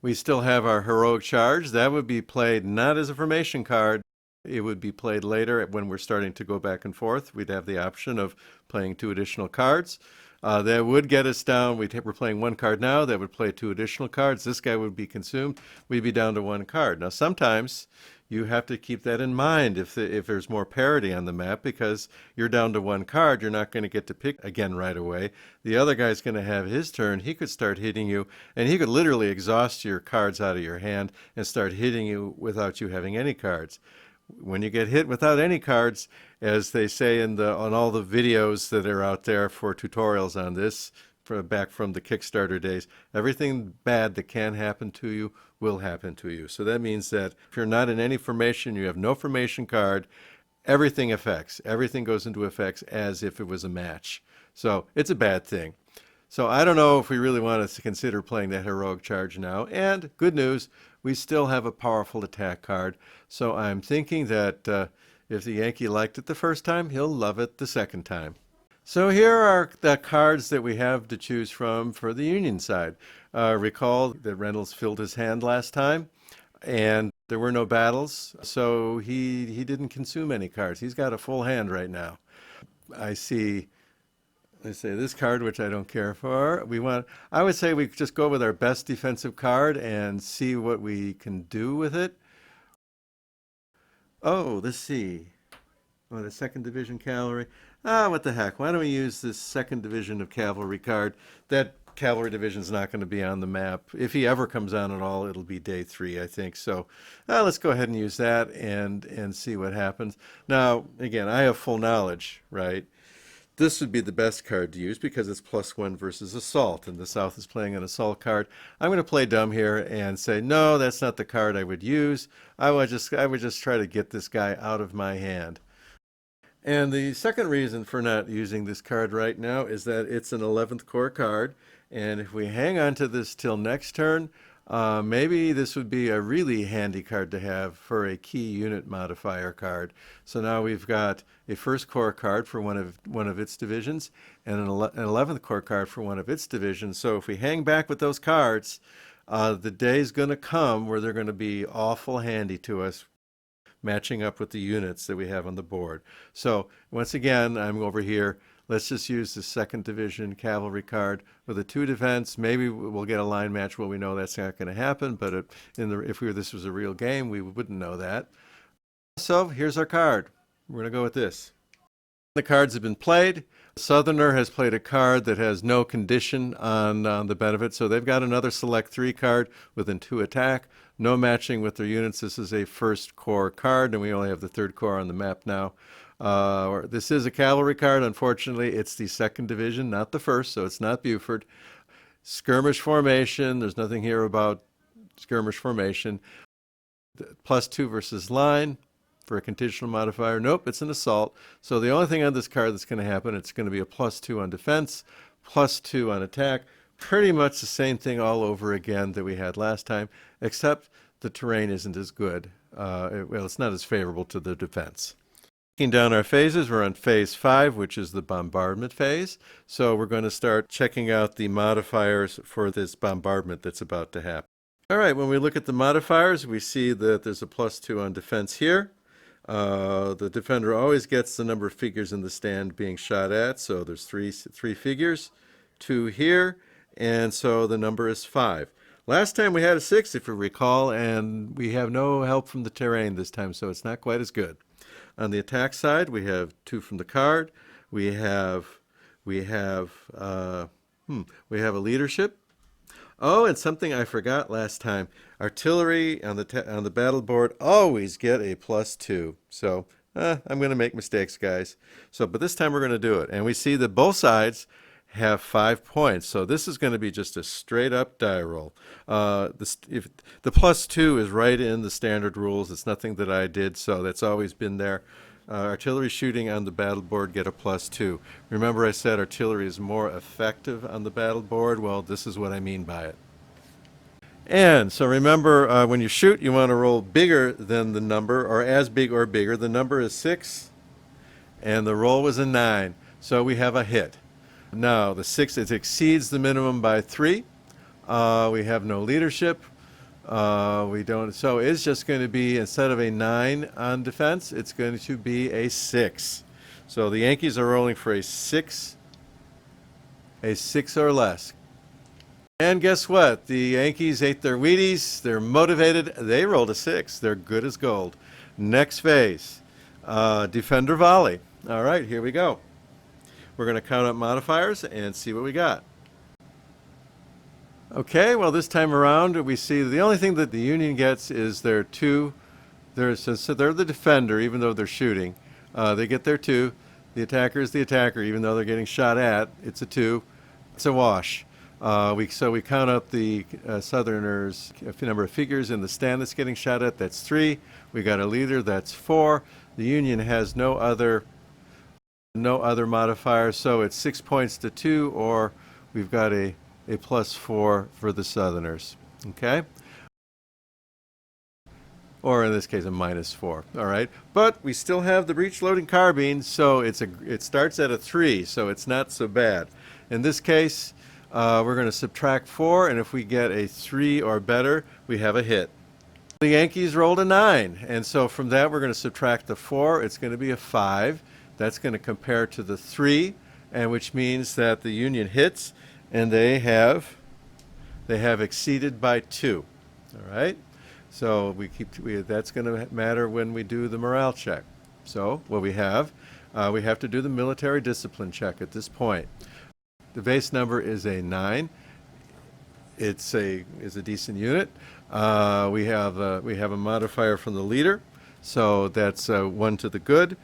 We still have our heroic charge. That would be played not as a formation card. It would be played later when we're starting to go back and forth. We'd have the option of playing 2 additional cards. That would get us down. We're playing 1 card now. That would play 2 additional cards. This guy would be consumed. We'd be down to 1 card. Now, sometimes you have to keep that in mind if there's more parity on the map, because you're down to 1 card. You're not going to get to pick again right away. The other guy's going to have his turn. He could start hitting you, and he could literally exhaust your cards out of your hand and start hitting you without you having any cards. When you get hit without any cards, as they say on all the videos that are out there for tutorials on this, back from the Kickstarter days, everything bad that can happen to you will happen to you. So that means that if you're not in any formation, you have no formation card, everything affects. Everything goes into effects as if it was a match. So it's a bad thing. So I don't know if we really want to consider playing that heroic charge now. And good news, we still have a powerful attack card. So I'm thinking that if the Yankee liked it the first time, he'll love it the second time. So here are the cards that we have to choose from for the Union side. Recall that Reynolds filled his hand last time, and there were no battles, so he didn't consume any cards. He's got a full hand right now. I see. Let's say this card, which I don't care for. I would say we just go with our best defensive card and see what we can do with it. Oh, let's see. Oh, the 2nd Division Cavalry. What the heck? Why don't we use this 2nd Division of Cavalry card? That cavalry division is not going to be on the map. If he ever comes on at all, it'll be day 3, I think. So let's go ahead and use that and see what happens. Now, again, I have full knowledge, right? This would be the best card to use because it's +1 versus assault, and the South is playing an assault card. I'm going to play dumb here and say, no, that's not the card I would use. I would just try to get this guy out of my hand. And the second reason for not using this card right now is that it's an 11th Corps card, and if we hang on to this till next turn, maybe this would be a really handy card to have for a key unit modifier card. So now we've got a 1st Corps card for one of its divisions and an 11th Corps card for one of its divisions. So if we hang back with those cards, the day's going to come where they're going to be awful handy to us, matching up with the units that we have on the board. So once again, I'm over here. Let's just use the 2nd Division Cavalry card with a 2 defense. Maybe we'll get a line match. Well, we know that's not going to happen, but if this was a real game, we wouldn't know that. So here's our card. We're going to go with this. The cards have been played. Southerner has played a card that has no condition on the benefit, so they've got another Select 3 card within 2 attack. No matching with their units. This is a 1st Corps card, and we only have the 3rd Corps on the map now. This is a cavalry card. Unfortunately, it's the 2nd Division, not the 1st, so it's not Buford. Skirmish formation. There's nothing here about skirmish formation. +2 versus line for a conditional modifier. Nope, it's an assault. So the only thing on this card that's going to happen, it's going to be a +2 on defense, +2 on attack. Pretty much the same thing all over again that we had last time, except the terrain isn't as good. Well, it's not as favorable to the defense. Looking down our phases, we're on phase 5, which is the bombardment phase. So we're going to start checking out the modifiers for this bombardment that's about to happen. All right, when we look at the modifiers, we see that there's a +2 on defense here. The defender always gets the number of figures in the stand being shot at, so there's three figures, 2 here, and so the number is 5. Last time we had a 6, if you recall, and we have no help from the terrain this time, so it's not quite as good. On the attack side, we have 2 from the card. We have a leadership. Oh, and something I forgot last time. Artillery on the battle board always get a +2. So I'm going to make mistakes, guys. But this time we're going to do it. And we see that both sides have 5 points. So this is going to be just a straight up die roll. If the +2 is right in the standard rules. It's nothing that I did, so that's always been there. Artillery shooting on the battle board get a +2. Remember I said artillery is more effective on the battle board? Well, this is what I mean by it. And so remember, when you shoot, you want to roll bigger than the number, or as big or bigger. The number is 6, and the roll was a 9. So we have a hit. Now, the 6, it exceeds the minimum by 3. We have no leadership. We don't, so it's just going to be, instead of a 9 on defense, it's going to be a 6. So the Yankees are rolling for a 6 or less. And guess what? The Yankees ate their Wheaties. They're motivated. They rolled a 6. They're good as gold. Next phase, defender volley. All right, here we go. We're going to count up modifiers and see what we got. Okay, well, this time around, we see the only thing that the Union gets is their 2. So they're the defender, even though they're shooting. They get their 2. The attacker is the attacker, even though they're getting shot at. It's a 2. It's a wash. So we count up the Southerners' number of figures in the stand that's getting shot at. That's 3. We got a leader. That's 4. The Union has no other modifier, so it's 6 points to 2, or we've got a +4 for the Southerners, okay? Or in this case, a -4, all right? But we still have the breech-loading carbine, so it starts at a 3, so it's not so bad. In this case, we're going to subtract 4, and if we get a 3 or better, we have a hit. The Yankees rolled a 9, and so from that, we're going to subtract the 4. It's going to be a 5. That's going to compare to the 3, and which means that the Union hits, and they have exceeded by 2. All right, so that's going to matter when we do the morale check. So what we have to do the military discipline check at this point. The base number is a 9. It's a decent unit. We have a modifier from the leader, so that's 1 to the good.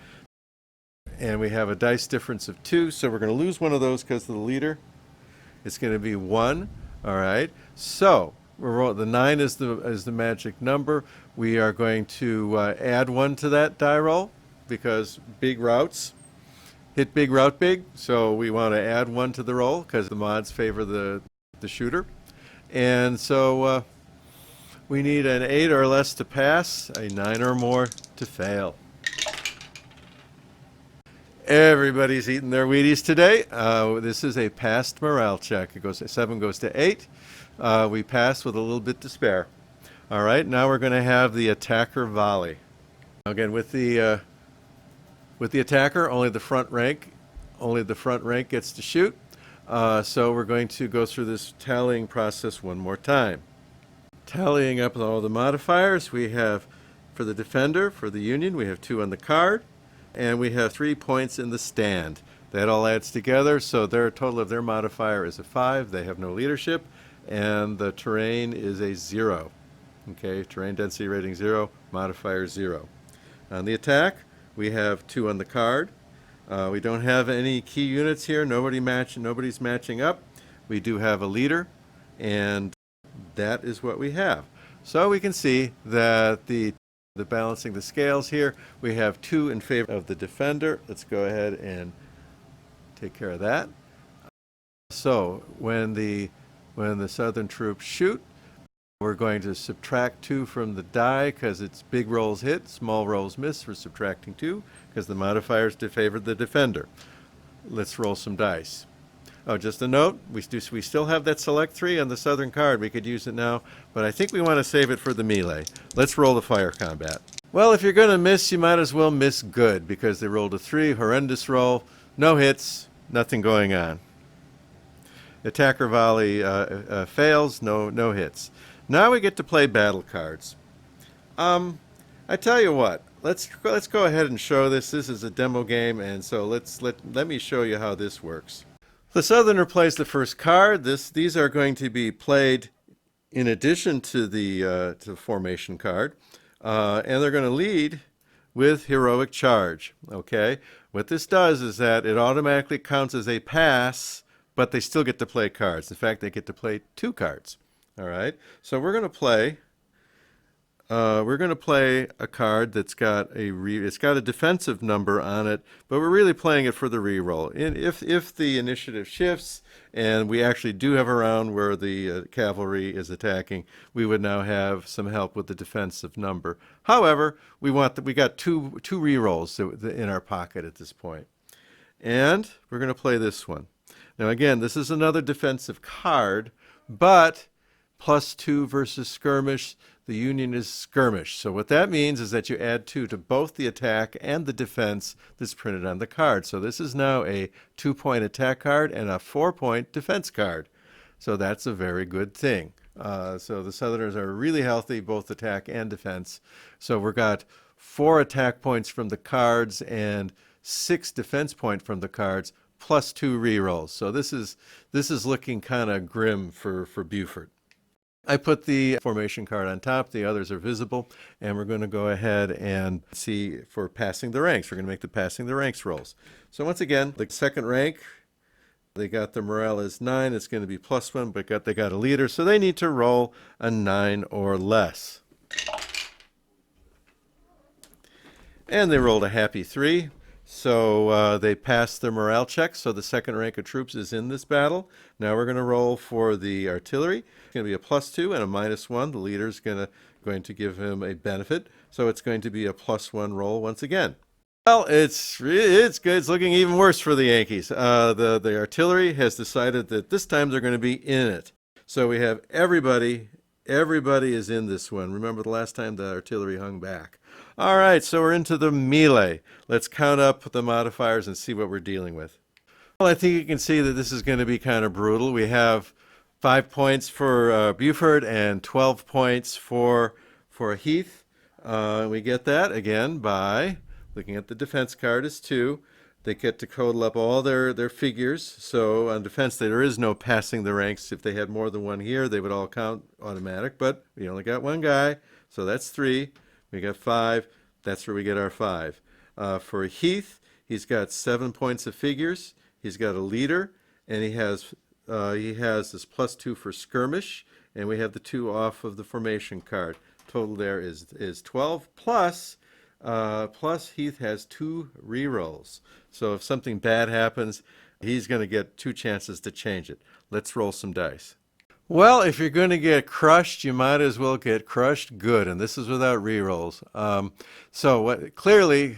And we have a dice difference of 2, so we're going to lose one of those because of the leader. It's going to be 1. All right. So the 9 is the magic number. We are going to add 1 to that die roll because big routes hit big, route big. So we want to add 1 to the roll because the mods favor the shooter. And so we need an 8 or less to pass, a 9 or more to fail. Everybody's eating their Wheaties today. This is a passed morale check. 7 goes to 8. We pass with a little bit to spare. All right, now we're going to have the attacker volley. Again, with the attacker, only the front rank gets to shoot. So we're going to go through this tallying process one more time. Tallying up all the modifiers, we have for the defender, for the Union, we have 2 on the card. And we have 3 points in the stand. That all adds together, so their total of their modifier is a 5. They have no leadership, and the terrain is a 0. Okay, terrain density rating 0, modifier 0. On the attack, we have 2 on the card. We don't have any key units here. Nobody's matching up. We do have a leader, and that is what we have. So we can see that the balancing the scales here, we have 2 in favor of the defender. Let's go ahead and take care of that. So when the Southern troops shoot, we're going to subtract 2 from the die because it's big rolls hit, small rolls miss. We're subtracting 2. because the modifiers favor the defender. Let's roll some dice. Oh, just a note, we still have that select 3 on the southern card. We could use it now, but I think we want to save it for the melee. Let's roll the fire combat. Well, if you're going to miss, you might as well miss good, because they rolled a 3, horrendous roll, no hits, nothing going on. Attacker volley fails, no hits. Now we get to play battle cards. I tell you what, let's go ahead and show this. This is a demo game, and so let me show you how this works. The Southerner plays the first card. These are going to be played in addition to the formation card, and they're going to lead with heroic charge. Okay, what this does is that it automatically counts as a pass, but they still get to play cards. In fact, they get to play 2 cards. All right, so we're going to play. A card that's got it's got a defensive number on it, but we're really playing it for the reroll. And if the initiative shifts and we actually do have a round where the cavalry is attacking, we would now have some help with the defensive number. However, we got two rerolls in our pocket at this point, and we're going to play this one. Now again, this is another defensive card, but +2 versus skirmish. The union is skirmish. So what that means is that you add 2 to both the attack and the defense that's printed on the card. So this is now a 2-point attack card and a 4-point defense card. So that's a very good thing. So the Southerners are really healthy, both attack and defense. So we've got 4 attack points from the cards and 6 defense points from the cards, +2 rerolls. So this is looking kind of grim for Buford. I put the formation card on top, the others are visible, and we're going to go ahead and see for passing the ranks. We're going to make the passing the ranks rolls. So once again, the second rank, they got the morale is 9, it's going to be +1, but they got a leader, so they need to roll a 9 or less. And they rolled a happy 3. So they passed their morale check, so the second rank of troops is in this battle. Now we're going to roll for the artillery. It's going to be a +2 and a -1. The leader's going to give him a benefit, so it's going to be a +1 roll once again. Well, it's good. It's looking even worse for the Yankees. The artillery has decided that this time they're going to be in it. So we have everybody is in this one. Remember the last time the artillery hung back. All right, so we're into the melee. Let's count up the modifiers and see what we're dealing with. Well, I think you can see that this is going to be kind of brutal. We have 5 points for Buford and 12 points for Heath. We get that, again, by looking at the defense card as 2. They get to total up all their figures. So on defense, there is no passing the ranks. If they had more than one here, they would all count automatic. But we only got one guy, so that's 3. We got 5. That's where we get our 5. For Heath, he's got 7 points of figures. He's got a leader, and he has this +2 for skirmish, and we have the 2 off of the formation card. Total there is 12 plus Heath has 2 rerolls. So if something bad happens, he's going to get 2 chances to change it. Let's roll some dice. Well, if you're going to get crushed, you might as well get crushed good, and this is without rerolls. Clearly,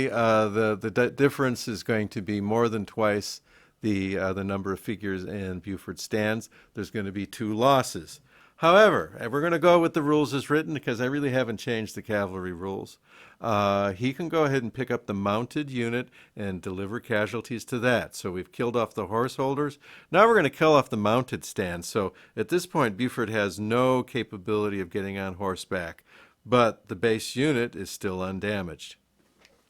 the difference is going to be more than twice the number of figures in Buford stands. There's going to be 2 losses. However, we're going to go with the rules as written because I really haven't changed the cavalry rules. He can go ahead and pick up the mounted unit and deliver casualties to that. So we've killed off the horse holders. Now we're going to kill off the mounted stand. So at this point, Buford has no capability of getting on horseback, but the base unit is still undamaged.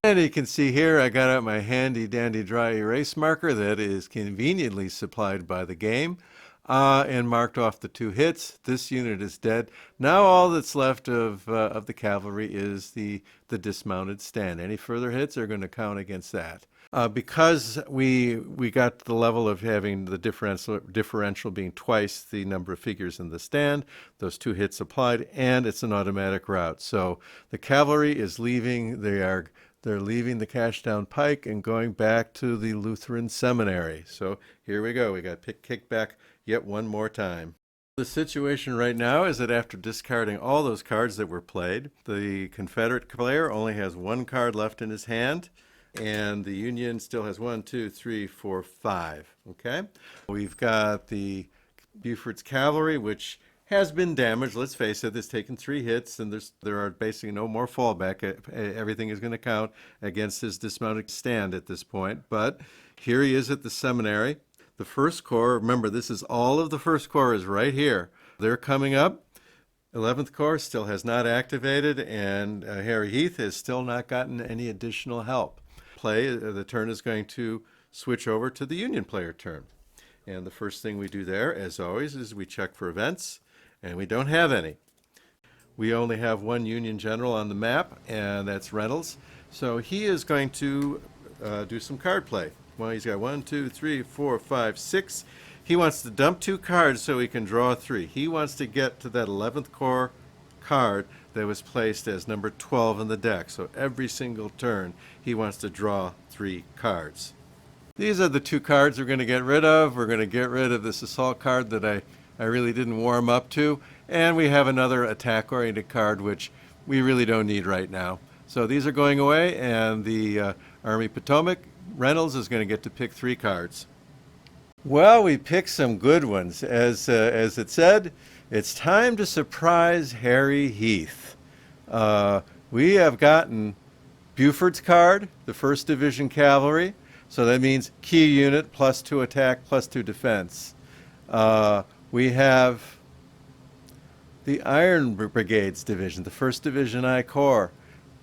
And you can see here I got out my handy dandy dry erase marker that is conveniently supplied by the game. And marked off the 2 hits. This unit is dead. Now all that's left of the cavalry is the dismounted stand. Any further hits are going to count against that. Because we got to the level of having the differential being twice the number of figures in the stand, those 2 hits applied, and it's an automatic rout. So the cavalry is leaving. They're leaving the Cashdown Pike and going back to the Lutheran Seminary. So here we go. We got kicked back yet one more time. The situation right now is that after discarding all those cards that were played, the Confederate player only has one card left in his hand, and the Union still has 1, 2, 3, 4, 5. Okay? We've got the Buford's cavalry, which has been damaged. Let's face it, it's taken 3 hits, and there are basically no more fallback. Everything is going to count against his dismounted stand at this point. But here he is at the seminary. The First Corps, remember, this is all of the First Corps is right here. They're coming up. 11th Corps still has not activated, and Harry Heath has still not gotten any additional help. The turn is going to switch over to the Union player turn. And the first thing we do there, as always, is we check for events, and we don't have any. We only have one Union general on the map, and that's Reynolds. So he is going to do some card play. Well, he's got 1, 2, 3, 4, 5, 6. He wants to dump 2 cards so he can draw 3. He wants to get to that 11th Corps card that was placed as number 12 in the deck. So every single turn, he wants to draw 3 cards. These are the 2 cards we're going to get rid of. We're going to get rid of this assault card that I really didn't warm up to. And we have another attack-oriented card, which we really don't need right now. So these are going away, and the Army Potomac, Reynolds, is going to get to pick 3 cards. Well, we picked some good ones. As it said, it's time to surprise Harry Heath. We have gotten Buford's card, the 1st Division Cavalry. So that means key unit, +2 attack, +2 defense. We have the Iron Brigade's division, the 1st Division I Corps.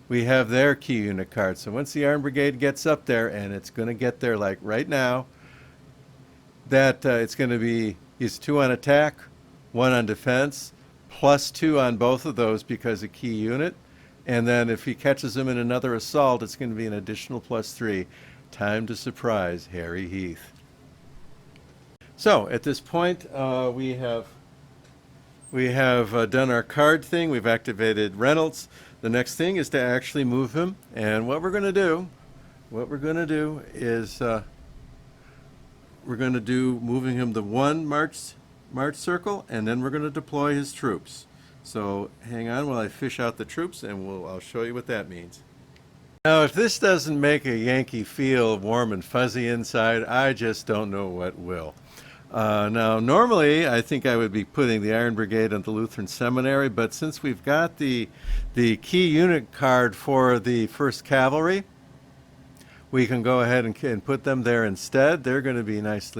We have their key unit card. So once the Iron Brigade gets up there, and it's going to get there like right now, that it's going to be, he's 2 on attack, 1 on defense, +2 on both of those because of key unit. And then if he catches them in another assault, it's going to be an additional +3. Time to surprise Harry Heath. So at this point, we have done our card thing. We've activated Reynolds. The next thing is to actually move him. And what we're going to do is we're going to do moving him the 1 march circle, and then we're going to deploy his troops. So hang on while I fish out the troops, and I'll show you what that means. Now, if this doesn't make a Yankee feel warm and fuzzy inside, I just don't know what will. Now, normally, I think I would be putting the Iron Brigade on the Lutheran Seminary, but since we've got the key unit card for the 1st Cavalry, we can go ahead and put them there instead. They're going to be nice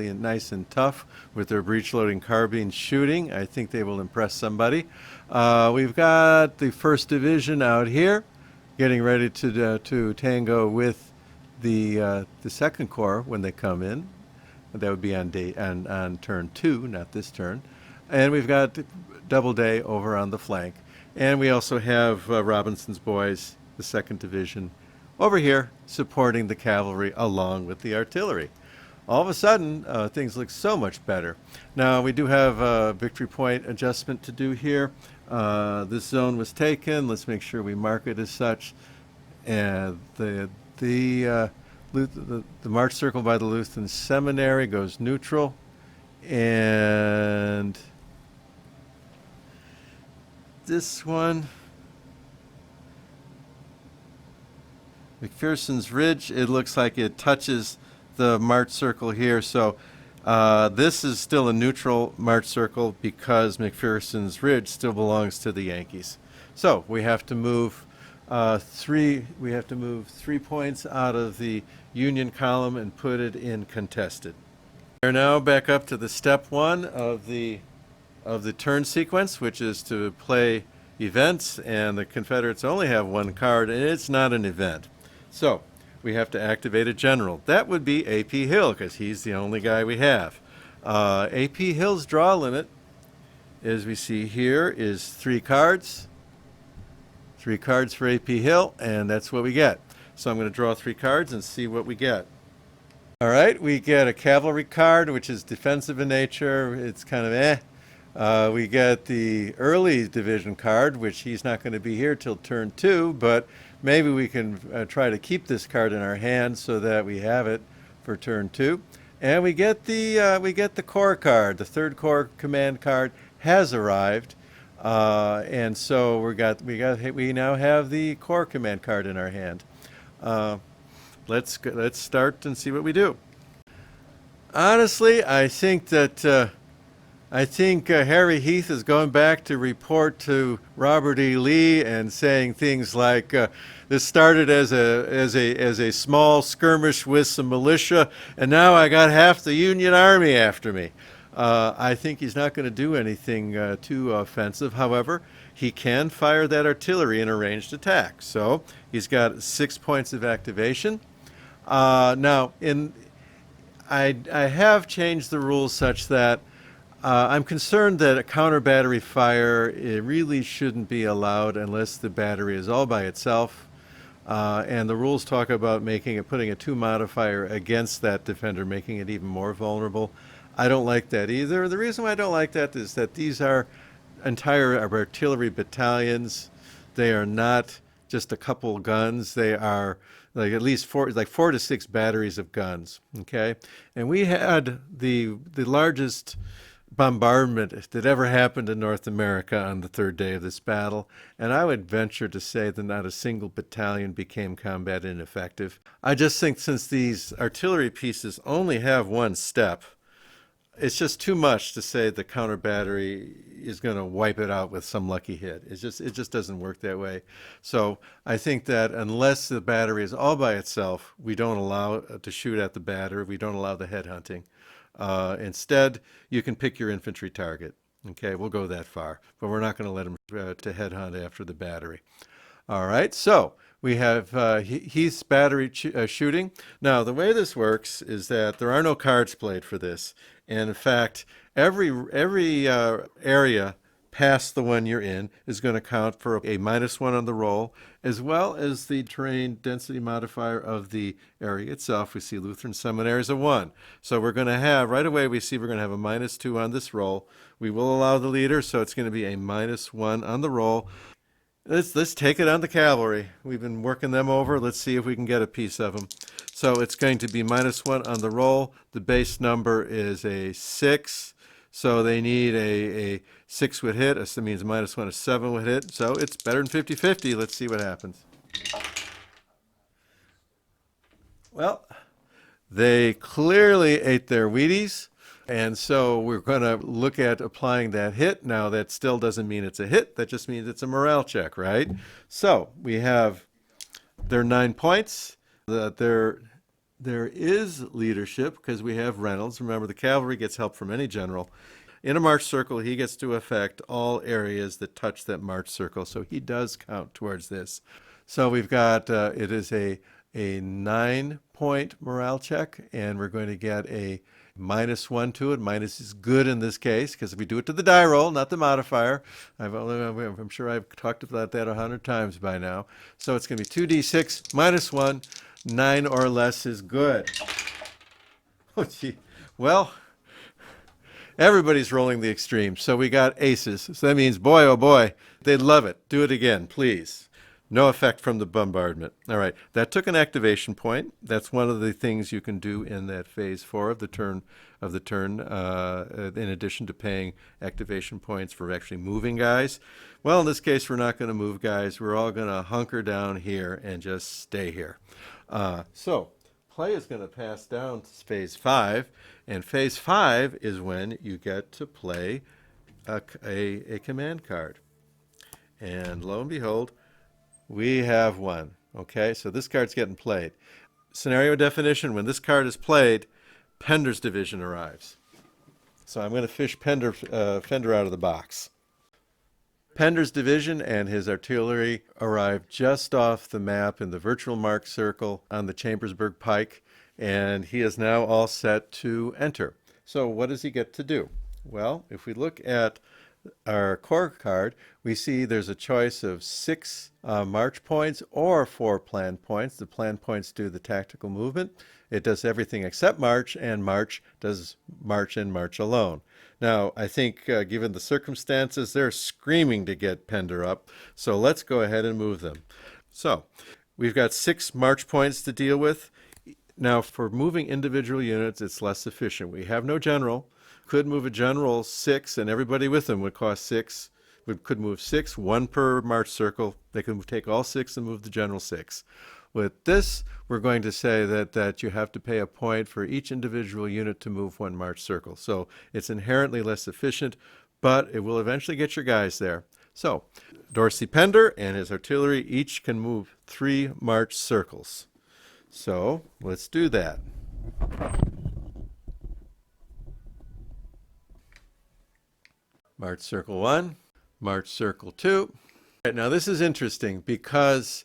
and tough with their breech-loading carbine shooting. I think they will impress somebody. We've got the 1st Division out here, getting ready to tango with the 2nd Corps when they come in. That would be on turn 2, not this turn. And we've got Doubleday over on the flank. And we also have Robinson's boys, the 2nd Division, over here supporting the cavalry along with the artillery. All of a sudden, things look so much better. Now, we do have a victory point adjustment to do here. This zone was taken. Let's make sure we mark it as such. And the March Circle by the Lutheran Seminary goes neutral. And this one, McPherson's Ridge, it looks like it touches the March Circle here. So this is still a neutral March Circle because McPherson's Ridge still belongs to the Yankees. So we have to move 3 points out of the Union column and put it in contested. We're now back up to the step 1 of the turn sequence, which is to play events, and the Confederates only have 1 card, and it's not an event. So we have to activate a general. That would be A.P. Hill, because he's the only guy we have. A.P. Hill's draw limit, as we see here, is 3 cards. 3 cards for A.P. Hill, and that's what we get. So I'm going to draw 3 cards and see what we get. All right, we get a cavalry card, which is defensive in nature. It's kind of we get the early division card, which he's not going to be here till turn 2, but maybe we can try to keep this card in our hand so that we have it for turn 2. And we get the Corps card, the 3rd Corps command card, has arrived. And so we now have the Corps Command card in our hand. Uh, let's start and see what we do. Honestly, I think Harry Heath is going back to report to Robert E. Lee and saying things like, "This started as a small skirmish with some militia, and now I got half the Union Army after me." I think he's not going to do anything too offensive. However, he can fire that artillery in a ranged attack. So he's got 6 points of activation. Now, I have changed the rules such that I'm concerned that a counter battery fire, it really shouldn't be allowed unless the battery is all by itself. And the rules talk about putting a 2 modifier against that defender, making it even more vulnerable. I don't like that either. The reason why I don't like that is that these are entire artillery battalions. They are not just a couple guns. They are like at least 4 to 6 batteries of guns. Okay, and we had the largest bombardment that ever happened in North America on the third day of this battle, and I would venture to say that not a single battalion became combat ineffective. I just think since these artillery pieces only have one step, it's just too much to say the counter battery is going to wipe it out with some lucky hit. It just doesn't work that way. So I think that unless the battery is all by itself, we don't allow to shoot at the battery. We don't allow the headhunting. Instead, you can pick your infantry target. Okay, we'll go that far, but we're not going to let them to headhunt after the battery. All right, so we have Heath's battery shooting. Now, the way this works is that there are no cards played for this. And in fact, every area past the one you're in is going to count for a -1 on the roll, as well as the terrain density modifier of the area itself. We see Lutheran Seminary is a 1. So we're going to have, right away, we're going to have a -2 on this roll. We will allow the leader, so it's going to be a -1 on the roll. Let's take it on the cavalry. We've been working them over. Let's see if we can get a piece of them. So it's going to be -1 on the roll. The base number is a 6. So they need a 6 would hit. That means -1, a 7 would hit. So it's better than 50-50. Let's see what happens. Well, they clearly ate their Wheaties. And so we're going to look at applying that hit. Now, that still doesn't mean it's a hit. That just means it's a morale check, right? So we have their 9 points. There is leadership because we have Reynolds. Remember, the cavalry gets help from any general. In a march circle, he gets to affect all areas that touch that march circle. So he does count towards this. So we've got, it is a 9-point morale check, and we're going to get a -1 to it. Minus is good in this case because if we do it to the die roll, not the modifier. I'm sure I've talked about that 100 times by now. So it's going to be 2d6 -1. 9 or less is good. Oh, gee. Well, everybody's rolling the extremes. So we got aces. So that means, boy, oh boy, they'd love it. Do it again, please. No effect from the bombardment. All right, that took an activation point. That's one of the things you can do in that phase 4 of the turn. In addition to paying activation points for actually moving guys. Well, in this case, we're not going to move guys. We're all going to hunker down here and just stay here. So play is going to pass down to phase 5, and phase 5 is when you get to play a command card. And lo and behold, we have one. Okay, so this card's getting played. Scenario definition, when this card is played, Pender's division arrives. So I'm going to fish Fender out of the box. Pender's division and his artillery arrive just off the map in the virtual mark circle on the Chambersburg Pike, and he is now all set to enter. So what does he get to do? Well, if we look at our core card, we see there's a choice of 6 march points or 4 plan points. The plan points do the tactical movement. It does everything except march, and march does march and march alone. Now, I think given the circumstances, they're screaming to get Pender up, so let's go ahead and move them. So we've got 6 march points to deal with. Now, for moving individual units, it's less efficient. We have no general. Could move a general 6, and everybody with them would cost 6. We could move 6, 1 per march circle. They could take all 6 and move the general 6. With this, we're going to say that you have to pay a point for each individual unit to move 1 march circle. So it's inherently less efficient, but it will eventually get your guys there. So Dorsey Pender and his artillery each can move 3 march circles. So let's do that. March circle 1, march circle 2. Right, now this is interesting because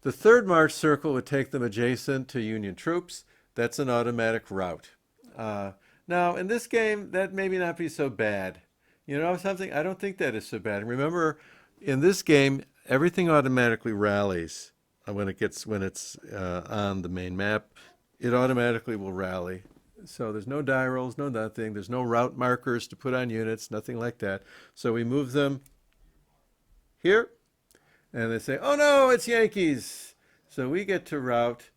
the third march circle would take them adjacent to Union troops. That's an automatic route. Now in this game, that maybe not be so bad. You know something? I don't think that is so bad. Remember, in this game, everything automatically rallies when it's on the main map. It automatically will rally. So there's no die rolls, no nothing. There's no route markers to put on units, nothing like that. So we move them here, and they say, "Oh no, it's Yankees!" So we get to route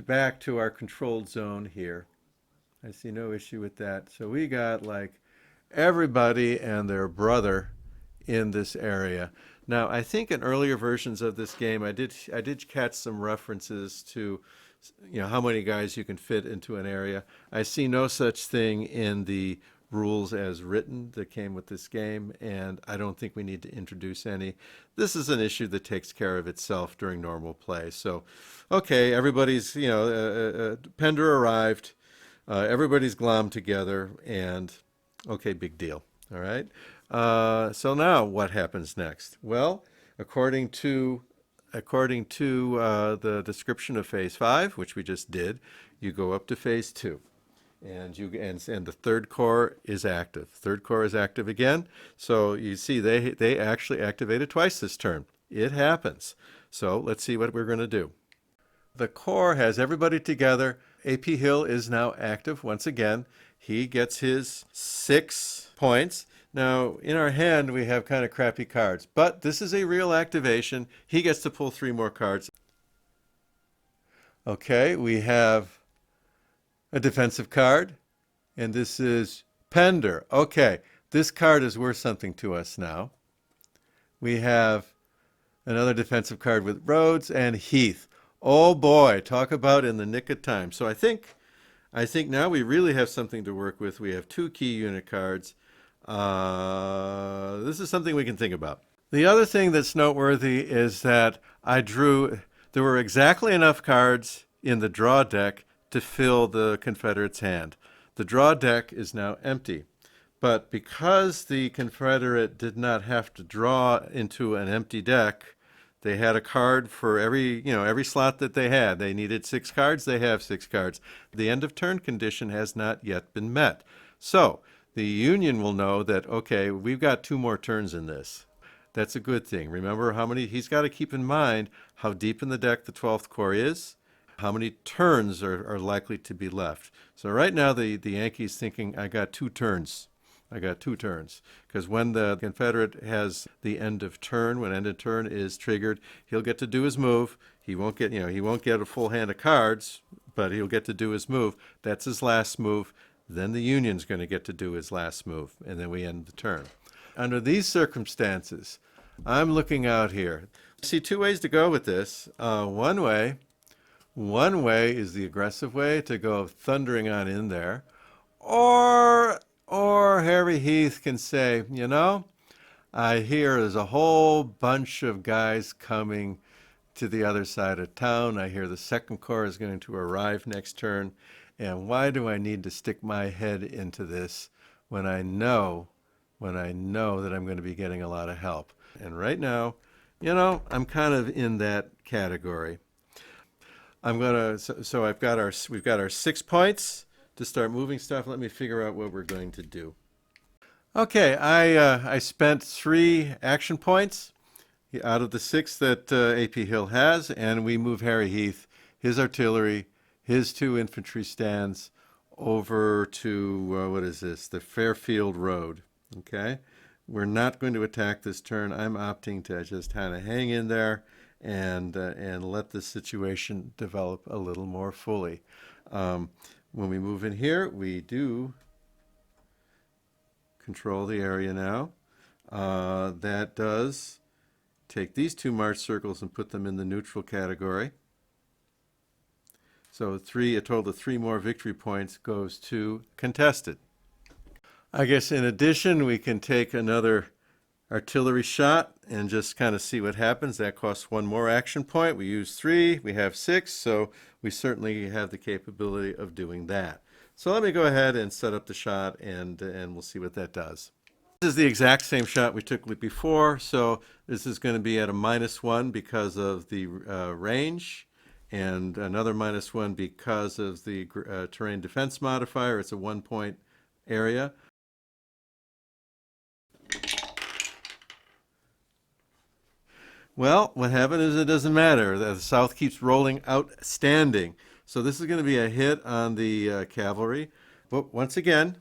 back to our controlled zone here. I see no issue with that. So we got like everybody and their brother in this area. Now, I think in earlier versions of this game, I did catch some references to, how many guys you can fit into an area. I see no such thing in the rules as written that came with this game, and I don't think we need to introduce any. This is an issue that takes care of itself during normal play. So, okay, everybody's, Pender arrived, everybody's glommed together, and okay, big deal. All right. So now what happens next? Well, according to the description of phase 5, which we just did, you go up to phase 2. And the third corps is active. Third corps is active again. So you see they actually activated twice this turn. It happens. So let's see what we're going to do. The corps has everybody together. AP Hill is now active once again. He gets his 6 points. Now, in our hand, we have kind of crappy cards, but this is a real activation. He gets to pull 3 more cards. Okay, we have a defensive card, and this is Pender. Okay, this card is worth something to us now. We have another defensive card with Rhodes and Heath. Oh boy, talk about in the nick of time. So I think now we really have something to work with. We have 2 key unit cards. This is something we can think about. The other thing that's noteworthy is that there were exactly enough cards in the draw deck to fill the Confederate's hand. The draw deck is now empty. But because the Confederate did not have to draw into an empty deck, they had a card for every slot that they had. They needed 6 cards, they have 6 cards. The end of turn condition has not yet been met. So the Union will know that, okay, we've got 2 more turns in this. That's a good thing. Remember he's got to keep in mind how deep in the deck the 12th Corps is, how many turns are likely to be left. So right now the Yankees thinking, I got 2 turns. Because when the Confederate has the end of turn, when end of turn is triggered, he'll get to do his move. He won't get a full hand of cards, but he'll get to do his move. That's his last move. Then the Union's going to get to do his last move, and then we end the turn. Under these circumstances, I'm looking out here. I see 2 ways to go with this. One way is the aggressive way, to go thundering on in there, or Harry Heath can say, I hear there's a whole bunch of guys coming to the other side of town. I hear the 2nd Corps is going to arrive next turn. And why do I need to stick my head into this when I know that I'm going to be getting a lot of help? And right now, I'm kind of in that category. So we've got our 6 points to start moving stuff. Let me figure out what we're going to do. Okay, I spent 3 action points out of the 6 that AP Hill has, and we move Harry Heath, his artillery, his 2 infantry stands over to, the Fairfield Road. Okay, we're not going to attack this turn. I'm opting to just kind of hang in there and let the situation develop a little more fully. When we move in here, we do control the area now. That does take these two march circles and put them in the neutral category. So a total of 3 more victory points goes to contested. I guess in addition, we can take another artillery shot and just kind of see what happens. That costs 1 more action point. We use 3, we have 6, so we certainly have the capability of doing that. So let me go ahead and set up the shot, and we'll see what that does. This is the exact same shot we took before, so this is going to be at a -1 because of the range, and another -1 because of the terrain defense modifier. It's a 1-point area. Well, what happened is it doesn't matter. The South keeps rolling outstanding. So this is going to be a hit on the cavalry. But once again,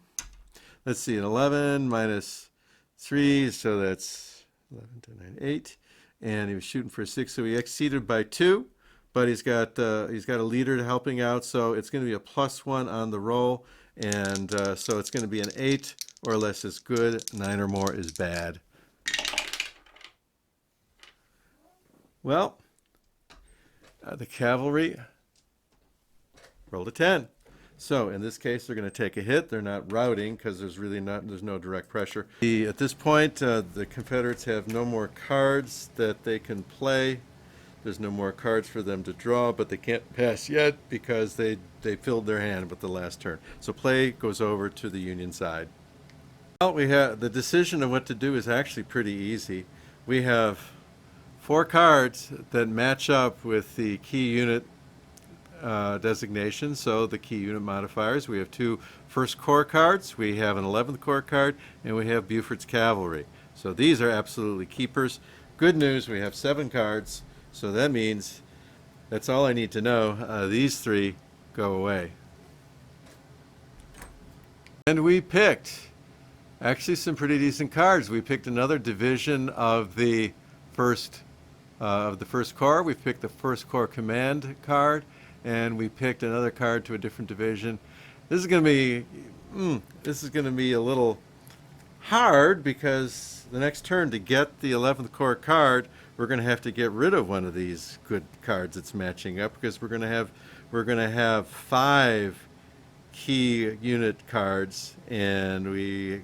let's see, an 11 minus 3, so that's 11, 10, 9, 8. And he was shooting for a 6, so he exceeded by 2. But he's got a leader helping out, so it's going to be a +1 on the roll. And so it's going to be an 8 or less is good, 9 or more is bad. Well, the cavalry rolled a 10. So in this case, they're going to take a hit. They're not routing because there's no direct pressure. At this point, the Confederates have no more cards that they can play. There's no more cards for them to draw, but they can't pass yet because they filled their hand with the last turn. So play goes over to the Union side. Well, we have the decision of what to do is actually pretty easy. We have 4 cards that match up with the key unit designation, so the key unit modifiers. We have 2 First Corps cards, we have an 11th Corps card, and we have Buford's Cavalry. So these are absolutely keepers. Good news, we have 7 cards, so that means that's all I need to know. These 3 go away. And we picked actually some pretty decent cards. We picked another division of the First Corps. We picked the First Corps Command card, and we picked another card to a different division. This is going to be a little hard because the next turn to get the 11th Corps card, we're going to have to get rid of one of these good cards that's matching up because we're going to have 5 key unit cards, and we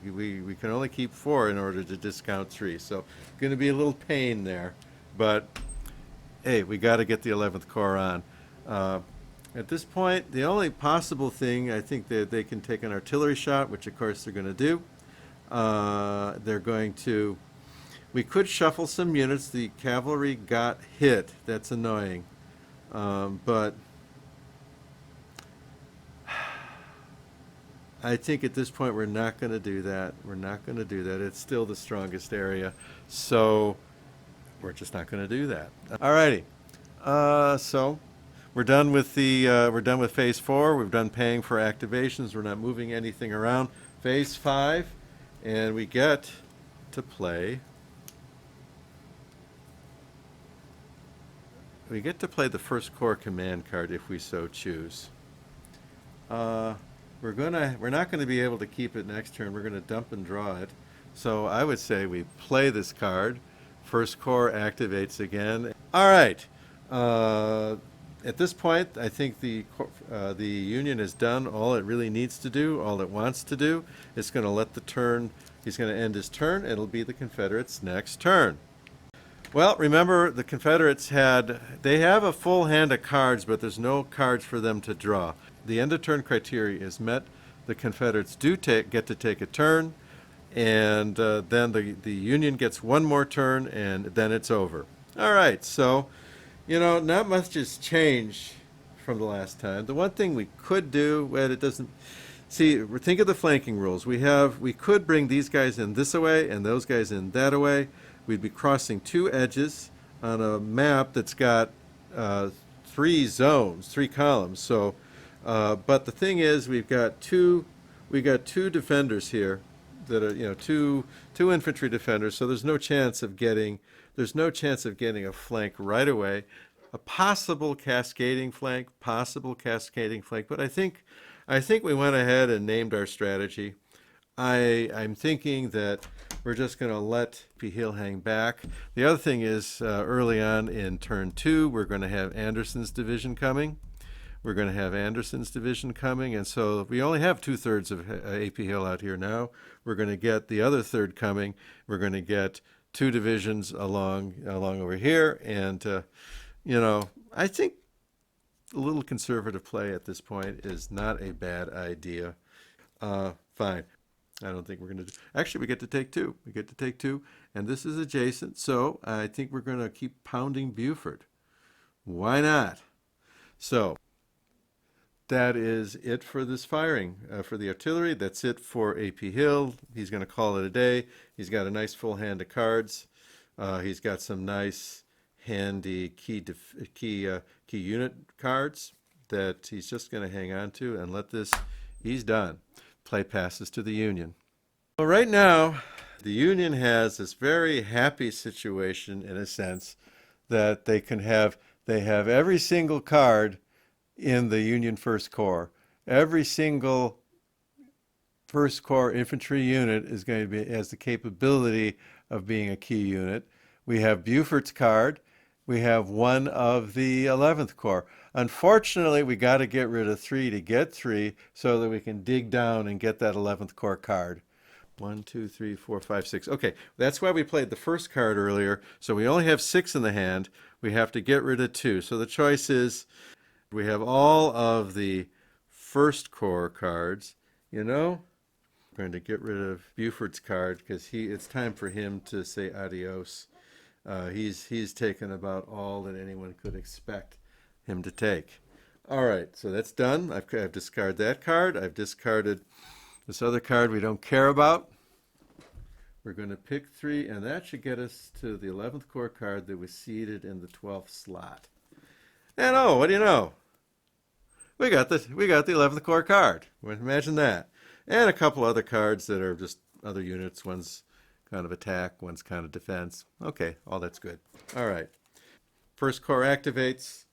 can only keep 4 in order to discount 3. So going to be a little pain there. But hey, we got to get the 11th Corps on. At this point, the only possible thing, I think that they can take an artillery shot, which of course they're going to do. We could shuffle some units. The cavalry got hit. That's annoying. But I think at this point we're not going to do that. We're not going to do that. It's still the strongest area. So we're just not going to do that. Alrighty. So we're done with phase 4. We've done paying for activations. We're not moving anything around. Phase 5, and we get to play. We get to play the First Corps Command card if we so choose. We're not going to be able to keep it next turn. We're going to dump and draw it. So I would say we play this card. First Corps activates again. All right. At this point, I think the Union has done all it really needs to do, all it wants to do. It's going to let the turn. He's going to end his turn. It'll be the Confederates' next turn. Well, remember the Confederates they have a full hand of cards, but there's no cards for them to draw. The end of turn criteria is met. The Confederates do get to take a turn, and then the Union gets 1 more turn, and then it's over. All right, so not much has changed from the last time. The one thing we could do, well, it doesn't. See, think of the flanking rules. We could bring these guys in this way and those guys in that way. We'd be crossing 2 edges on a map that's got 3 zones, 3 columns. So, but the thing is, we got two defenders here that are two infantry defenders. So there's no chance of getting a flank right away. a possible cascading flank, but I think we went ahead and named our strategy. I'm thinking that we're just going to let P. Hill hang back. The other thing is, early on in turn 2, we're going to have Anderson's division coming. And so we only have 2/3 of A.P. Hill out here now. We're going to get the other third coming. We're going to get 2 divisions along over here, and I think a little conservative play at this point is not a bad idea. Fine. I don't think we're going to do. Actually, we get to take 2. And this is adjacent, so I think we're going to keep pounding Buford. Why not? So that is it for this firing for the artillery. That's it for A.P. Hill. He's going to call it a day. He's got a nice full hand of cards. He's got some nice handy key unit cards that he's just going to hang on to and let this. He's done. Play passes to the Union. Well, right now, the Union has this very happy situation in a sense that they have every single card in the Union First Corps. Every single First Corps infantry unit is going to be has the capability of being a key unit. We have Buford's card. We have one of the 11th Corps. Unfortunately, we got to get rid of 3 to get 3 so that we can dig down and get that 11th Corps card. 1, 2, 3, 4, 5, 6. Okay, that's why we played the first card earlier. So we only have 6 in the hand. We have to get rid of 2. So the choice is we have all of the First Corps cards. We're going to get rid of Buford's card because it's time for him to say adios. He's taken about all that anyone could expect him to take. All right, so that's done. I've discarded that card. I've discarded this other card we don't care about. We're going to pick 3, and that should get us to the 11th Corps card that was seated in the 12th slot. And what do you know? We got the 11th Corps card. Imagine that. And a couple other cards that are just other units. One's kind of attack, one's kind of defense. Okay, all that's good. All right. First Corps activates.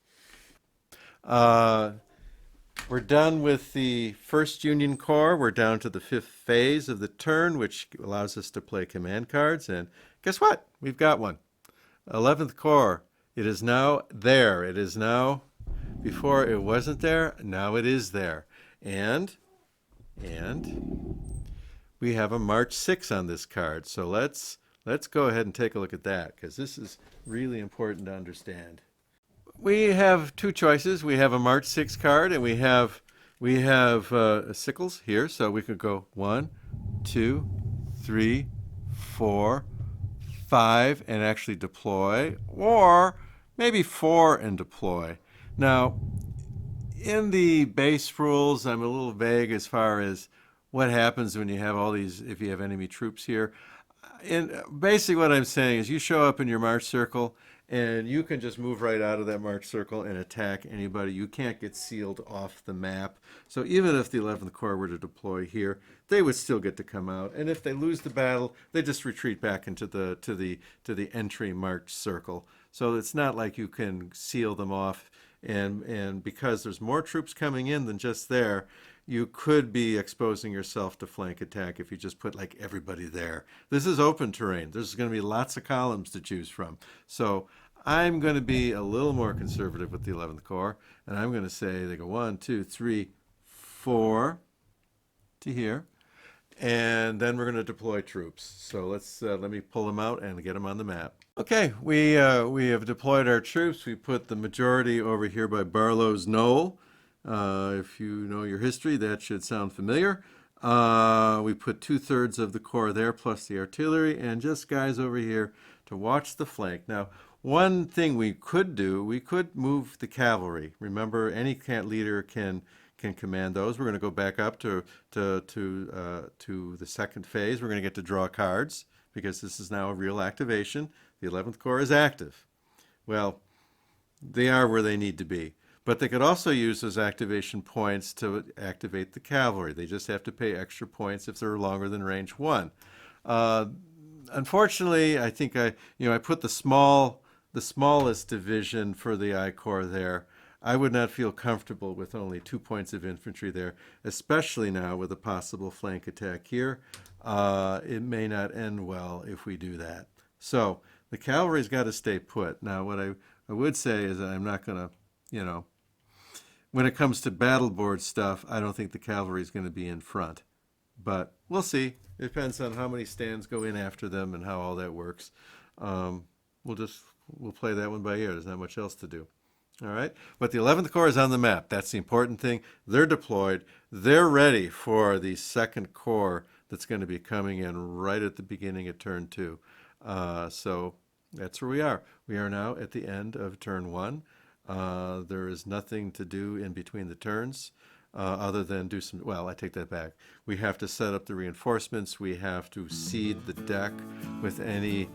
We're done with the 1st Union Corps. We're down to the 5th phase of the turn, which allows us to play command cards. And guess what? We've got one. 11th Corps. It is now there. It is now, before it wasn't there, now it is there. And we have a March 6 on this card. So let's go ahead and take a look at that, because this is really important to understand. We have 2 choices. We have a March 6 card, and we have sickles here, so we could go 1, 2, 3, 4, 5, and actually deploy, or maybe 4 and deploy. Now, in the base rules, I'm a little vague as far as what happens when you have all these, if you have enemy troops here. And basically what I'm saying is you show up in your March circle, and you can just move right out of that March circle and attack anybody. You can't get sealed off the map. So even if the 11th Corps were to deploy here, they would still get to come out. And if they lose the battle, they just retreat back into the entry March circle. So it's not like you can seal them off. And because there's more troops coming in than just there, you could be exposing yourself to flank attack if you just put like everybody there. This is open terrain. There's going to be lots of columns to choose from. So I'm going to be a little more conservative with the 11th Corps, and I'm going to say they go 1, 2, 3, 4 to here, and then we're going to deploy troops. So let me pull them out and get them on the map. Okay, we have deployed our troops. We put the majority over here by Barlow's Knoll. If you know your history, that should sound familiar. We put 2/3 of the corps there, plus the artillery, and just guys over here to watch the flank. Now, one thing we could do, we could move the cavalry. Remember, any leader can command those. We're going to go back up to the 2nd phase. We're going to get to draw cards because this is now a real activation. The 11th Corps is active. Well, they are where they need to be. But they could also use those activation points to activate the cavalry. They just have to pay extra points if they're longer than range 1. Unfortunately, I think I put the small the smallest division for the I Corps there. I would not feel comfortable with only 2 points of infantry there, especially now with a possible flank attack here. It may not end well if we do that. So the cavalry's got to stay put. Now, what I would say is that I'm not going to, when it comes to battle board stuff, I don't think the cavalry is going to be in front. But we'll see. It depends on how many stands go in after them and how all that works. We'll play that one by ear. There's not much else to do. All right. But the 11th Corps is on the map. That's the important thing. They're deployed. They're ready for the 2nd Corps that's going to be coming in right at the beginning of turn 2. So that's where we are. We are now at the end of turn 1. There is nothing to do in between the turns. Other than do some, well, I take that back. We have to set up the reinforcements. We have to seed the deck with any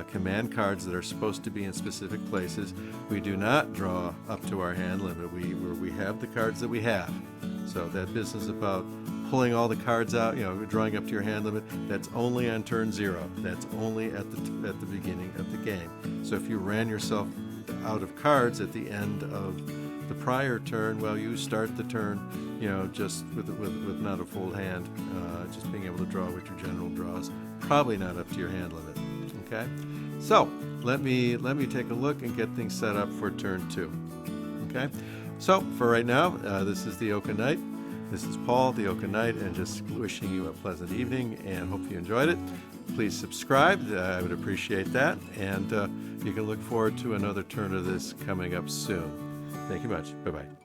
command cards that are supposed to be in specific places. We do not draw up to our hand limit. We have the cards that we have. So that business about pulling all the cards out, drawing up to your hand limit, that's only on turn 0. That's only at the beginning of the game. So if you ran yourself out of cards at the end of the prior turn, well, you start the turn, just with not a full hand, just being able to draw what your general draws, probably not up to your hand limit. Okay, so let me take a look and get things set up for turn 2. Okay, so for right now, this is the Oka Knight. This is Paul, the Oka Knight, and just wishing you a pleasant evening and hope you enjoyed it. Please subscribe. I would appreciate that, and you can look forward to another turn of this coming up soon. Thank you much. Bye-bye.